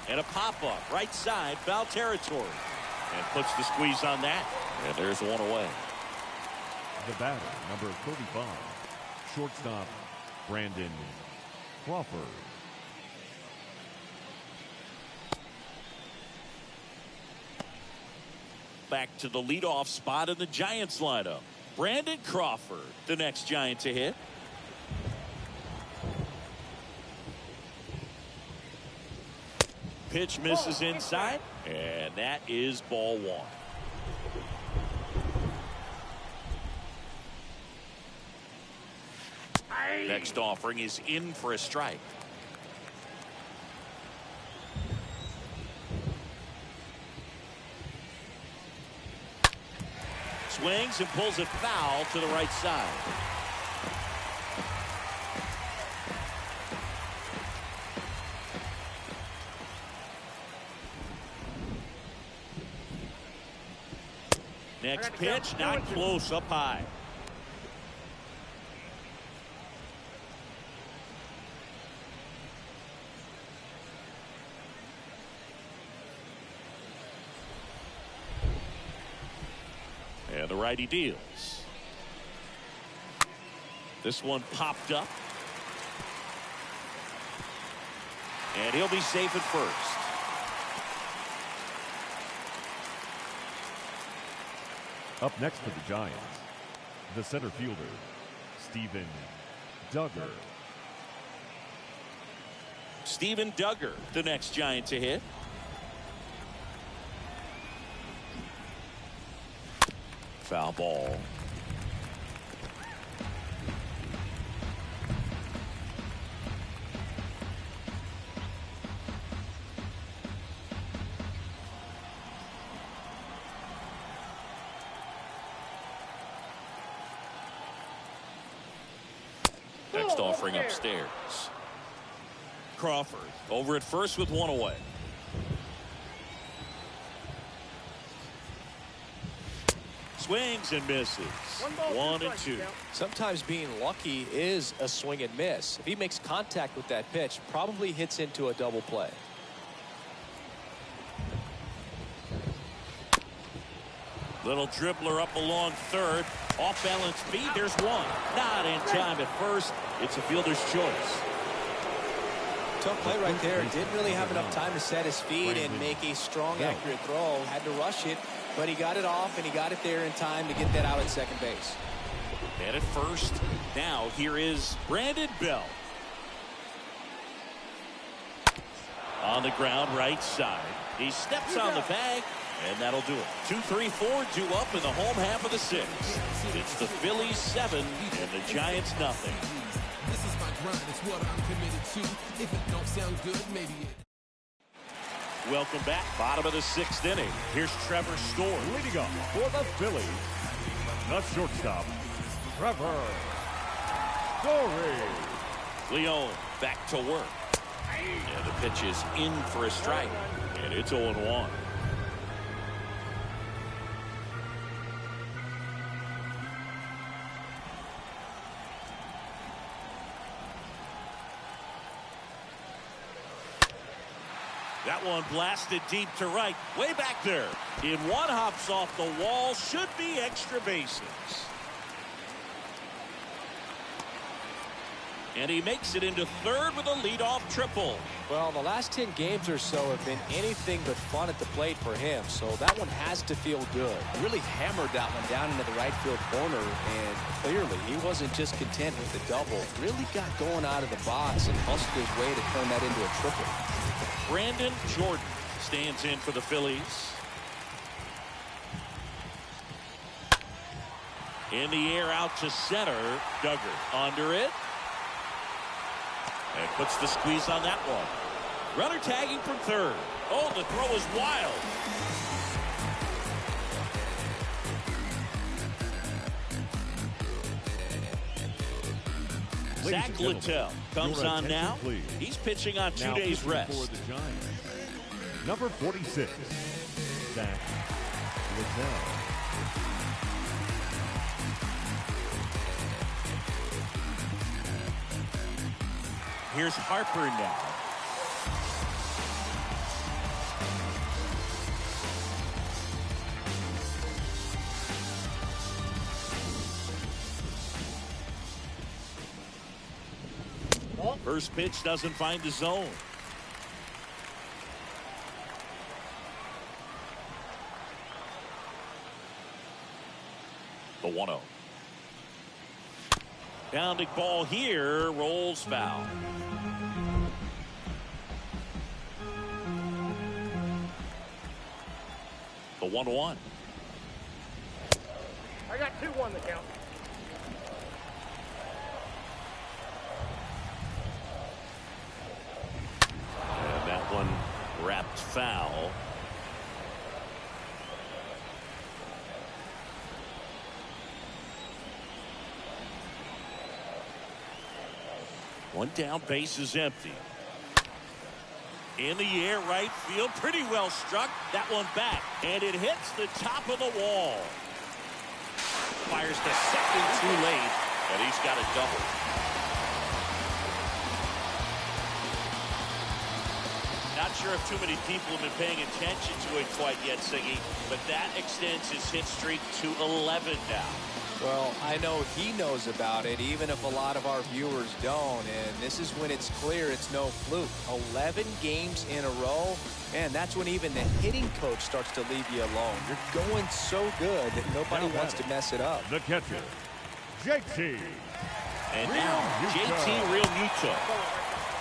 And a pop-up right side, foul territory, and puts the squeeze on that. And there's one away. The batter, number 35, shortstop, Brandon Crawford. Back to the leadoff spot in the Giants lineup. Brandon Crawford, the next Giant to hit. Pitch misses inside, and that is ball 1. Next offering is in for a strike. Swings and pulls it foul to the right side. Next pitch, not close, up high. And the righty deals. This one popped up. And he'll be safe at first. Up next for the Giants, the center fielder, Steven Duggar. Steven Duggar, the next Giant to hit. Foul ball. Next offering upstairs. Crawford over at first with one away. Swings and misses. 1-2. Sometimes being lucky is a swing and miss. If he makes contact with that pitch, probably hits into a double play. Little dribbler up along third. Off balance feed. There's one. Not in time at first. It's a fielder's choice. Tough play right there. Didn't really have enough time to set his feet and make a strong, accurate throw. Had to rush it, but he got it off and he got it there in time to get that out at second base. And at first, now here is Brandon Belt. On the ground right side. He steps on the bag And that'll do it. 2-3-4 due up in the home half of the sixth. It's the Phillies 7 and the Giants nothing. This is my grind, it's what I'm committed to. If it don't sound good, maybe it. Welcome back. Bottom of the sixth inning. Here's Trevor Story. Leading up for the Phillies, the shortstop, Trevor Story. Leon back to work. And the pitch is in for a strike. And it's 0-1. That one blasted deep to right. Way back there. In one, hops off the wall. Should be extra bases. And he makes it into third with a leadoff triple. Well, the last 10 games or so have been anything but fun at the plate for him, so that one has to feel good. Really hammered that one down into the right field corner, and clearly he wasn't just content with the double. Really got going out of the box and hustled his way to turn that into a triple. Brandon Jordan stands in for the Phillies. In the air out to center. Duggar under it. And puts the squeeze on that one. Runner tagging from third. Oh, the throw is wild. Zach Littell comes on now. Please. He's pitching on 2 Now days pitching rest. for the Giants, number 46, Zach Littell. Here's Harper now. First pitch doesn't find the zone. The 1-0. Pounding ball here, rolls foul. The 1-1. I got 2-1 the count. And that one wrapped foul. One down, base is empty. In the air, right field, pretty well struck. That one back, and it hits the top of the wall. Fires to second too late, and he's got a double. Not sure if too many people have been paying attention to it quite yet, Siggy, but that extends his hit streak to 11 now. Well, I know he knows about it, even if a lot of our viewers don't. And this is when it's clear it's no fluke. 11 games in a row, and that's when even the hitting coach starts to leave you alone. You're going so good that nobody wants to mess it up. The catcher, JT. And now, JT Real Muto.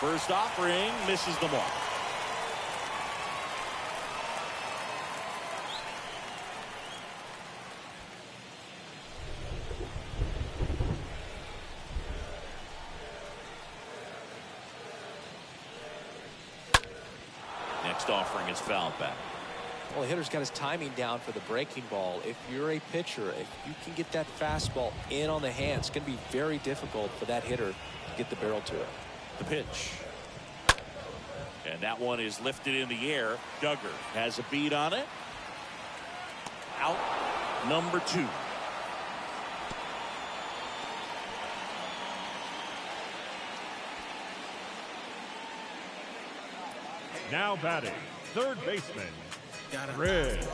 First offering, misses the mark. Next offering is fouled back. Well, the hitter's got his timing down for the breaking ball. If you're a pitcher, if you can get that fastball in on the hand, it's going to be very difficult for that hitter to get the barrel to it. The pitch. And that one is lifted in the air. Duggar has a beat on it. Out number 2. Now batting, third baseman, Chris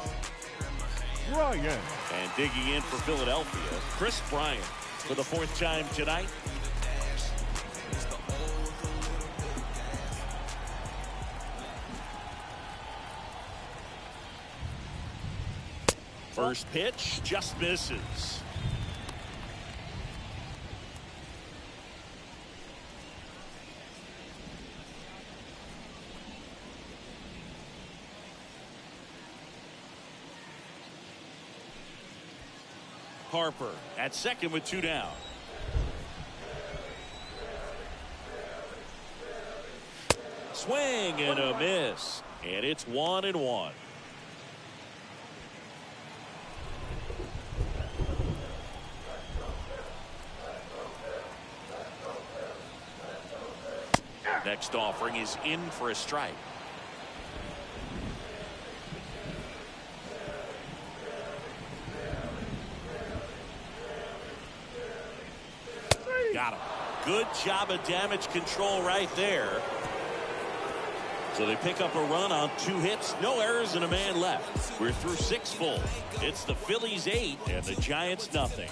Bryant. And digging in for Philadelphia, Chris Bryant for the 4th time tonight. First pitch just misses. Harper at second with 2 down. Swing and a miss, and it's 1-1. Next offering is in for a strike. Got him. Good job of damage control right there. So they pick up a run on 2 hits, no errors, and a man left. We're through 6 full. It's the Phillies 8 and the Giants nothing.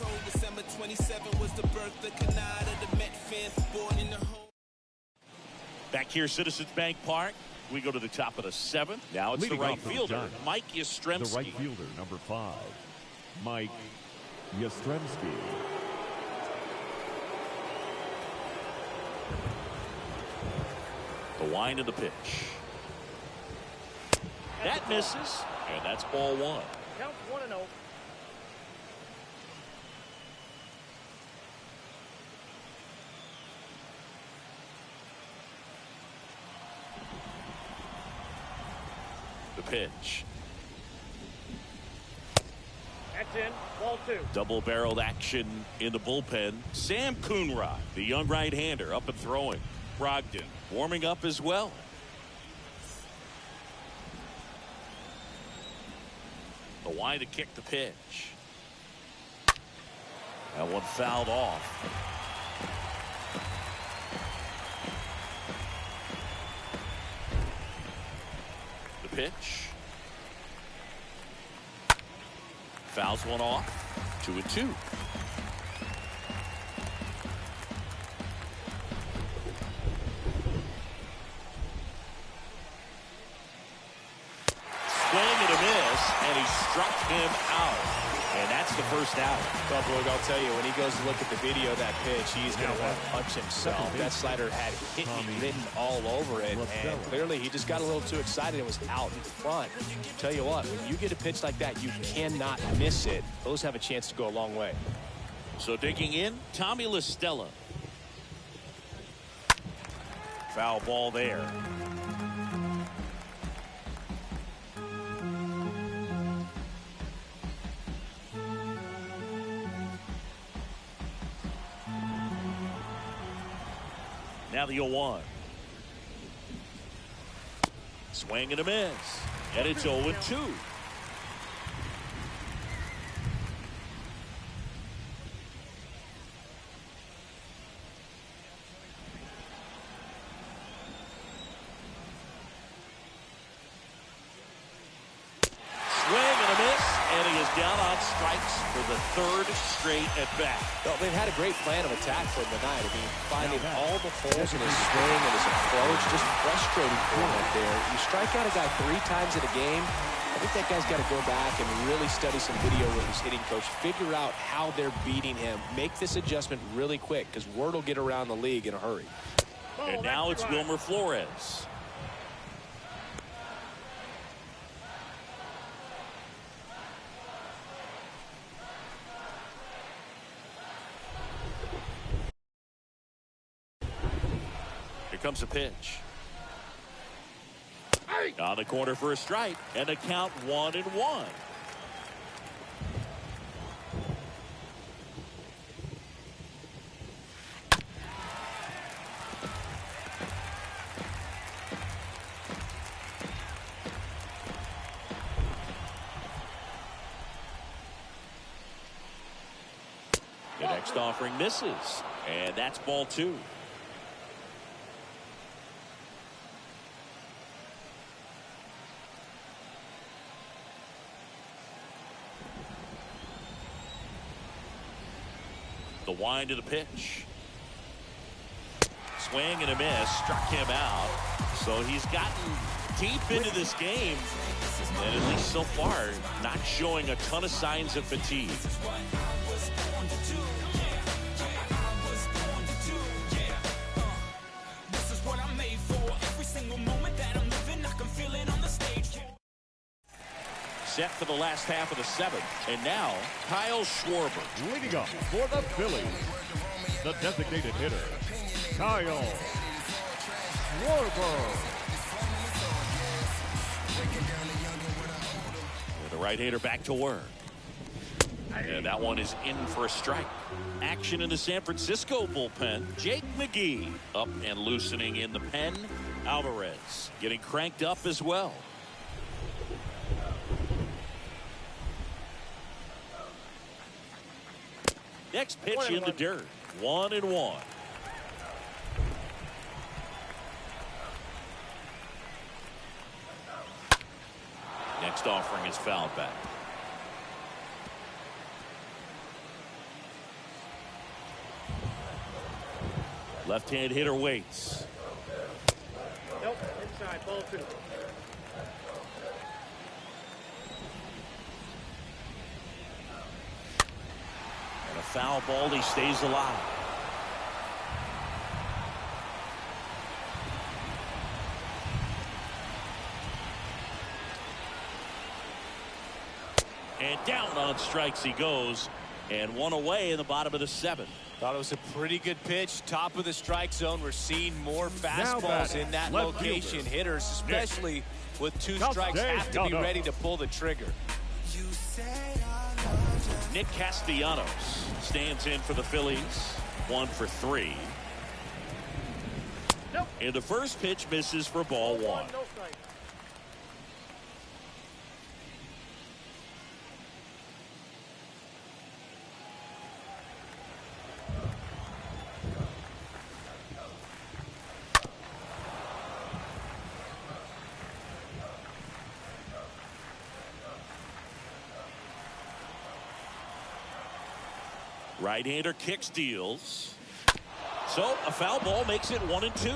Back here, Citizens Bank Park. We go to the top of the 7th. Now it's Leading the right off for the fielder, Giants, Mike Yastrzemski. The right fielder, number 5, Mike Yastrzemski. The wind of the pitch. That misses, and that's ball 1. Count 1-0. The pitch. That's in. Ball 2. Double-barreled action in the bullpen. Sam Coonrod, the young right-hander, up and throwing. Brogdon warming up as well. The wind to kick the pitch. That one fouled off. The pitch. Fouls one off. 2-2. Swing and a miss, and he struck him out. And that's the first out. Well, Boog, I'll tell you, when he goes to look at the video of that pitch, he's going to want to punch himself. That slider had hit me written all over it, and clearly he just got a little too excited and was out in front. Tell you what, when you get a pitch like that, you cannot miss it. Those have a chance to go a long way. So digging in, Tommy La Stella. Foul ball there. Now the 0-1. Swing and a miss. And it's 0-2. Down on strikes for the 3rd straight at bat. Well, they've had a great plan of attack for him tonight. I mean, finding all the holes in his swing and his approach, just frustrating for him up there. You strike out a guy 3 times in a game, I think that guy's got to go back and really study some video with his hitting coach, figure out how they're beating him, make this adjustment really quick, because word will get around the league in a hurry. And now it's Wilmer Flores. Here comes a pitch. On the corner for a strike, and a count 1-1. The next offering misses, and that's ball 2. The wind of the pitch. Swing and a miss, struck him out. So he's gotten deep into this game, and at least so far, not showing a ton of signs of fatigue. set for the last half of the seventh. And now, Kyle Schwarber. Leading up for the Phillies, the designated hitter, Kyle Schwarber. The right-hander back to work. And that one is in for a strike. Action in the San Francisco bullpen. Jake McGee up and loosening in the pen. Alvarez getting cranked up as well. Next pitch in the dirt. 1-1. Next offering is fouled back. Left-hand hitter waits. Nope, inside, ball 2. And a foul ball, he stays alive. And down on strikes he goes. And one away in the bottom of the seventh. Thought it was a pretty good pitch. Top of the strike zone. We're seeing more fastballs in that location. Hitters, especially with 2 strikes, have to be ready to pull the trigger. Nick Castellanos stands in for the Phillies. 1 for 3. Nope. And the first pitch misses for ball 1. No strike. Right-hander kick steals. So a foul ball makes it 1-2.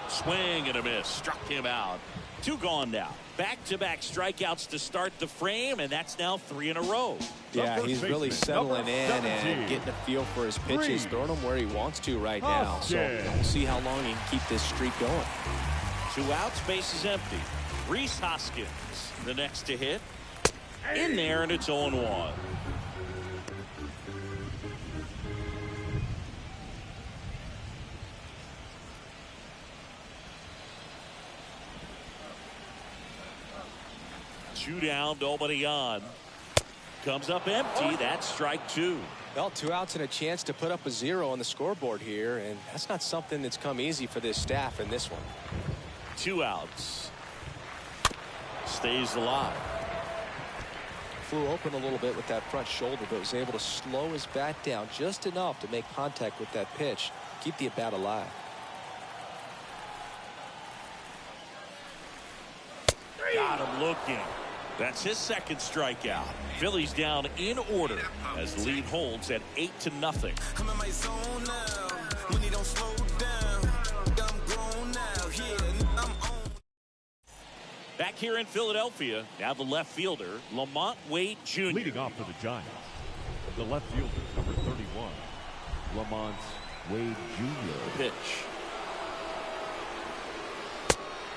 Swing and a miss. Struck him out. 2 gone now. Back-to-back strikeouts to start the frame, and that's now 3 in a row. Yeah, he's really settling in and getting a feel for his pitches, throwing them where he wants to right now. So we'll see how long he can keep this streak going. 2 outs, bases empty. Rhys Hoskins, the next to hit. In there, and it's 0-1. Two down, nobody on. Comes up empty. That's strike 2. Well, 2 outs and a chance to put up a 0 on the scoreboard here, and that's not something that's come easy for this staff in this one. 2 outs. Stays alive. Flew open a little bit with that front shoulder, but was able to slow his bat down just enough to make contact with that pitch, keep the at-bat alive. Got him looking. That's his second strikeout. Phillies down in order as the lead holds at 8-0. I'm in my zone now. When he don't slow down, I'm grown now. Yeah, I'm on. Back here in Philadelphia, now the left fielder, Lamont Wade Jr. Leading off for the Giants, the left fielder, number 31, Lamont Wade Jr. Pitch.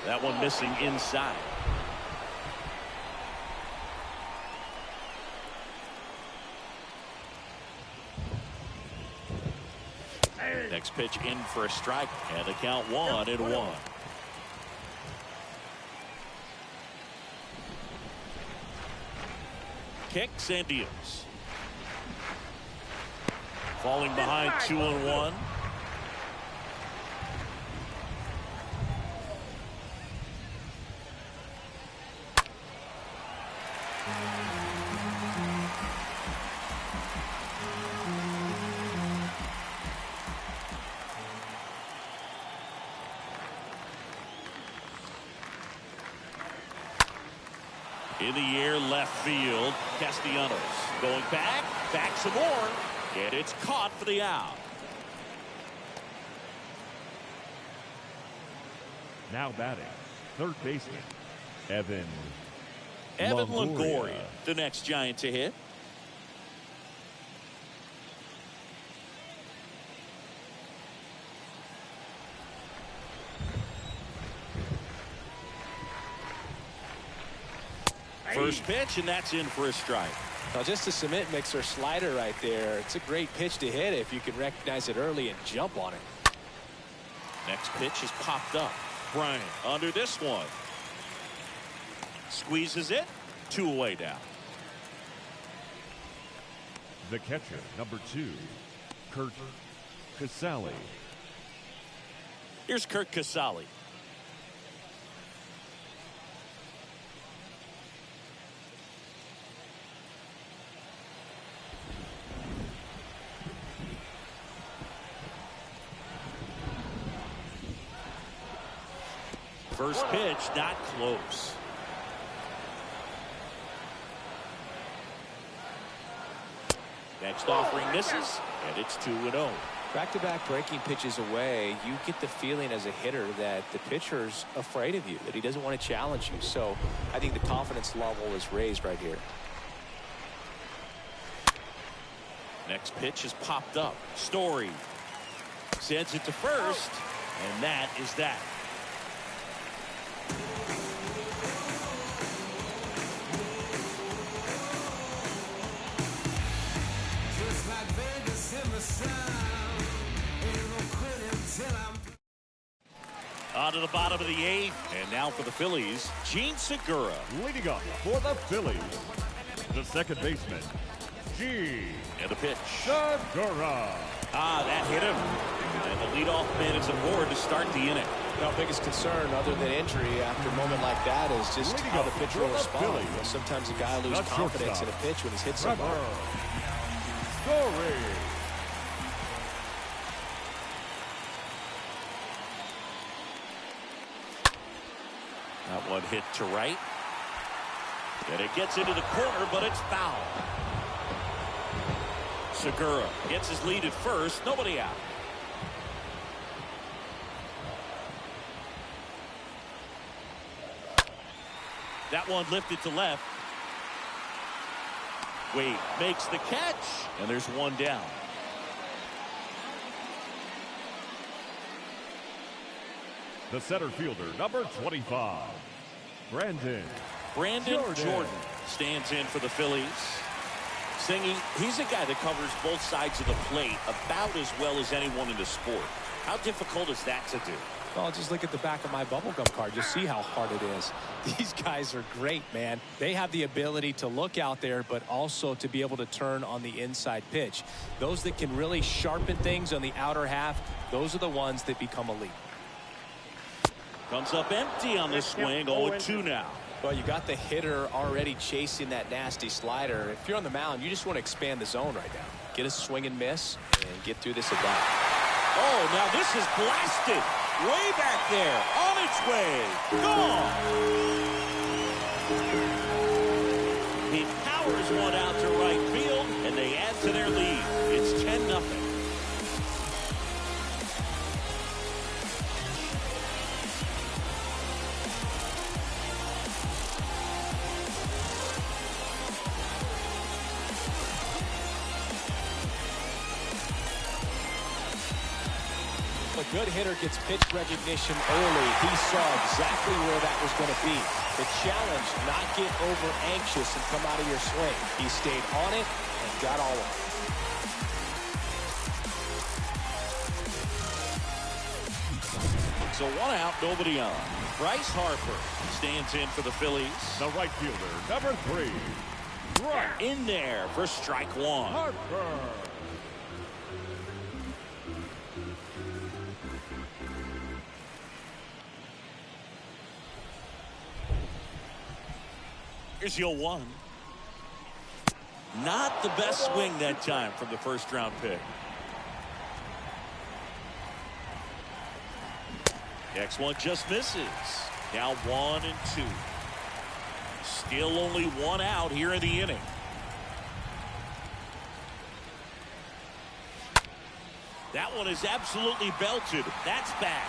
That one missing inside. Next pitch in for a strike, and the count 1-1. Kicks and deals. Falling behind 2-1. In the air, left field. Castellanos going back some more, and it's caught for the out. Now batting, third baseman, Evan Longoria, the next Giant to hit. First pitch, and that's in for a strike. Now, just a cement mixer slider right there. It's a great pitch to hit if you can recognize it early and jump on it. Next pitch is popped up. Bryant under this one. Squeezes it. 2 away down. The catcher, number 2, Kurt Casale. Here's Kurt Casale. First pitch, not close. Next offering misses, and it's 2-0. Back-to-back breaking pitches away, you get the feeling as a hitter that the pitcher's afraid of you, that he doesn't want to challenge you. So I think the confidence level is raised right here. Next pitch is popped up. Story sends it to first, and that is that. On to the bottom of the 8th, and now for the Phillies, Gene Segura. Leading up for the Phillies, the second baseman, Gene. And the pitch. Segura. That hit him. And the leadoff man is aboard to start the inning. Now, biggest concern other than injury after a moment like that is just how the pitcher will respond. You know, sometimes a guy loses confidence in a pitch when he's hit somebody. Story. That one hit to right. And it gets into the corner, but it's foul. Segura gets his lead at first. Nobody out. That one lifted to left. Wade makes the catch, and there's one down. The center fielder, number 25, Brandon Jordan stands in for the Phillies. Singing, he's a guy that covers both sides of the plate about as well as anyone in the sport. How difficult is that to do? Well, just look at the back of my bubblegum card. Just see how hard it is. These guys are great, man. They have the ability to look out there, but also to be able to turn on the inside pitch. Those that can really sharpen things on the outer half, those are the ones that become elite. Comes up empty on this swing. 0-2 now. Well, you got the hitter already chasing that nasty slider. If you're on the mound, you just want to expand the zone right now. Get a swing and miss and get through this at bat. Oh, now this is blasted. Way back there. On its way. Gone. He powers one out to right field, and they add to their lead. It's 10-0. A good hitter gets pitch recognition early. He saw exactly where that was going to be. The challenge, not get over anxious and come out of your swing. He stayed on it and got all of it. So 1 out, nobody on. Bryce Harper stands in for the Phillies. The right fielder, number 3, Bryant. In there for strike 1. Harper. Here's 0-1. Not the best swing that time from the first-round pick. Next one just misses. Now 1-2. Still only 1 out here in the inning. That one is absolutely belted. That's back.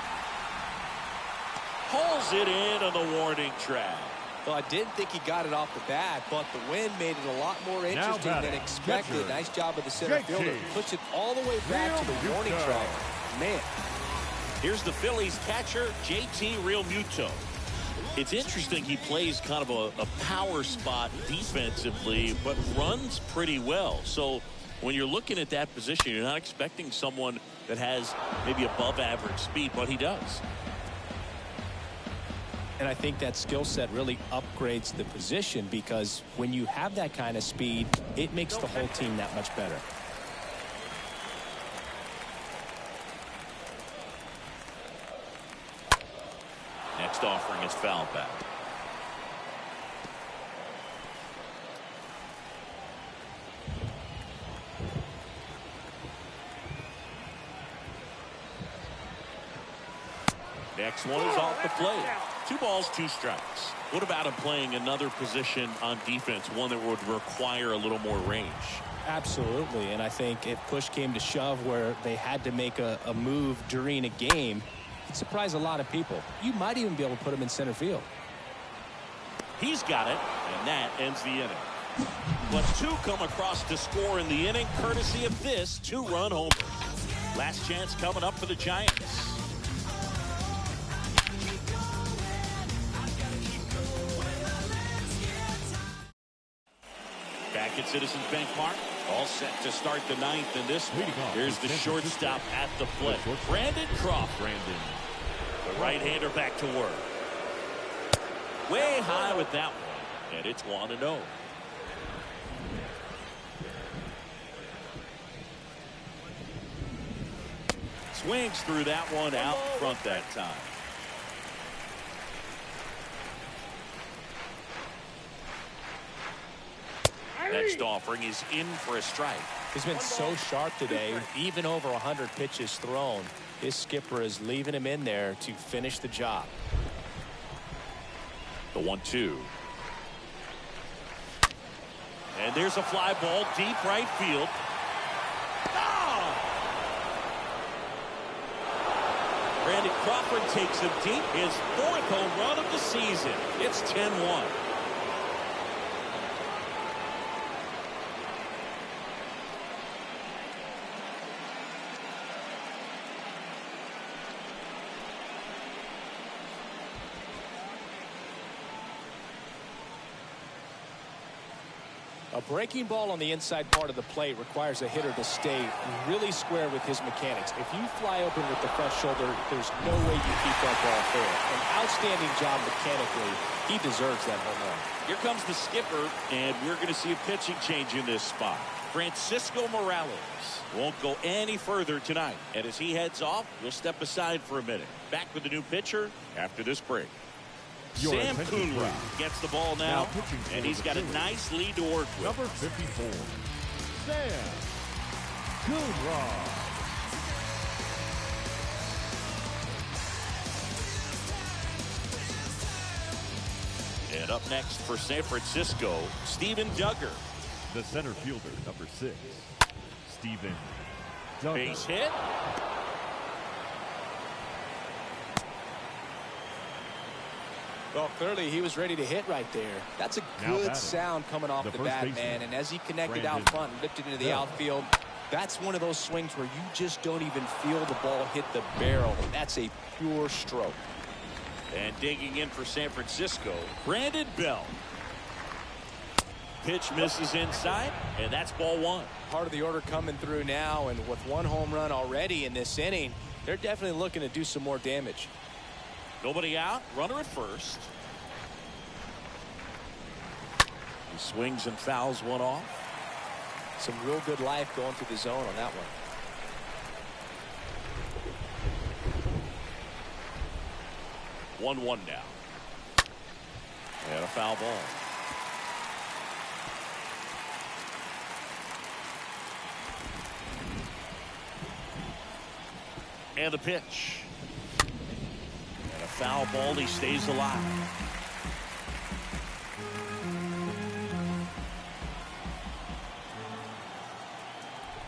Hauls it in on the warning track. Well, I didn't think he got it off the bat, but the wind made it a lot more interesting than expected. Catcher. Nice job of the center fielder. Puts it all the way back to the warning track. Man. Here's the Phillies catcher, JT Realmuto. It's interesting. He plays kind of a power spot defensively, but runs pretty well. So when you're looking at that position, you're not expecting someone that has maybe above average speed, but he does. And I think that skill set really upgrades the position, because when you have that kind of speed, it makes the whole team that much better. Next offering is foul back. Next one is off the plate. 2 balls, 2 strikes. What about him playing another position on defense, one that would require a little more range? Absolutely, and I think if push came to shove where they had to make a move during a game, it'd surprise a lot of people. You might even be able to put him in center field. He's got it, and that ends the inning. But 2 come across to score in the inning, courtesy of this 2-run homer. Last chance coming up for the Giants. Back at Citizens Bank Park, all set to start the 9th in this one. Here's the shortstop at the plate, Brandon Crawford. The right-hander back to work. Way high with that one, and it's 1-0. Swings through that one out front that time. Next offering is in for a strike. He's been so sharp today, even over 100 pitches thrown. His skipper is leaving him in there to finish the job. The 1-2. And there's a fly ball deep right field. Oh! Brandon Crawford takes him deep. His 4th home run of the season. It's 10-1. A breaking ball on the inside part of the plate requires a hitter to stay really square with his mechanics. If you fly open with the front shoulder, there's no way you keep that ball fair. An outstanding job mechanically. He deserves that home run. Here comes the skipper, and we're going to see a pitching change in this spot. Francisco Morales won't go any further tonight. And as he heads off, we'll step aside for a minute. Back with the new pitcher after this break. Sam Coonrod gets the ball now and he's got a nice lead to work with. Number 54, Sam Coonrod. And up next for San Francisco, Steven Duggar. The center fielder, number 6, Steven Duggar. Base hit. Well, clearly he was ready to hit right there. That's a good sound coming off the bat, man. And as he connected out front and lifted into the outfield, that's one of those swings where you just don't even feel the ball hit the barrel. That's a pure stroke. And digging in for San Francisco, Brandon Bell. Pitch misses inside, and that's ball 1. Part of the order coming through now, and with 1 home run already in this inning, they're definitely looking to do some more damage. Nobody out, runner at first. He swings and fouls one off. Some real good life going through the zone on that one. 1-1 now. And a foul ball. And the pitch. And a foul ball. He stays alive.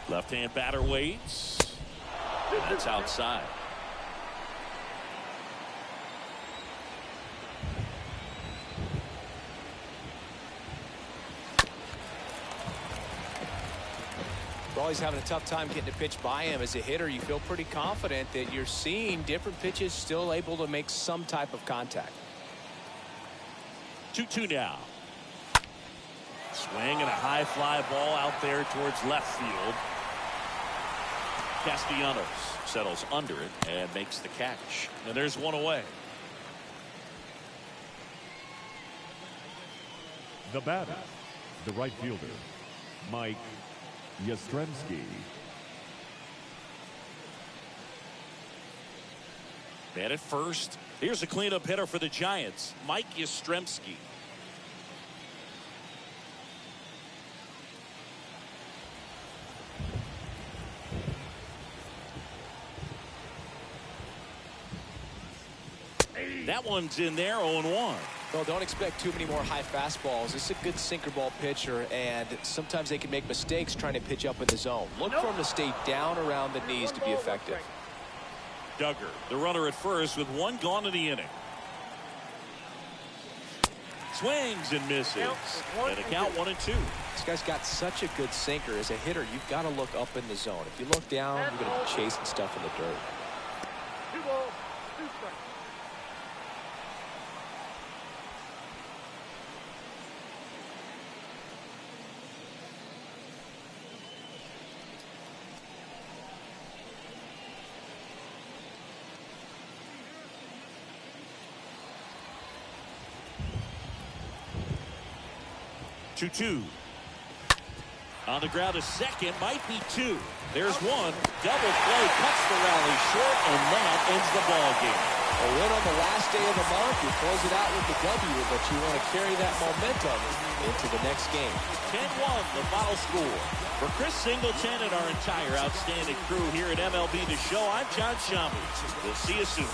Left-hand batter waits. And that's outside. He's having a tough time getting a pitch by him. As a hitter, you feel pretty confident that you're seeing different pitches still able to make some type of contact. 2-2 now. Swing and a high fly ball out there towards left field. Castellanos settles under it and makes the catch. And there's one away. The batter, the right fielder, Mike Yastrzemski. Man at first. Here's a cleanup hitter for the Giants, Mike Yastrzemski. That one's in there, 0-1. Well, don't expect too many more high fastballs. This is a good sinker ball pitcher, and sometimes they can make mistakes trying to pitch up in the zone. Look for him to stay down around the knees to be effective. Duggar, the runner at first with one gone in the inning. Swings and misses. And a count 1-2. This guy's got such a good sinker. As a hitter, you've got to look up in the zone. If you look down, you're going to be chasing stuff in the dirt. 2 balls, 2 strikes. On the ground to second, might be 2. There's one. Double play cuts the rally short, and that ends the ball game. A win on the last day of the month. You close it out with the W, but you want to carry that momentum into the next game. 10-1, the final score. For Chris Singleton and our entire outstanding crew here at MLB The Show, I'm John Shambi. We'll see you soon.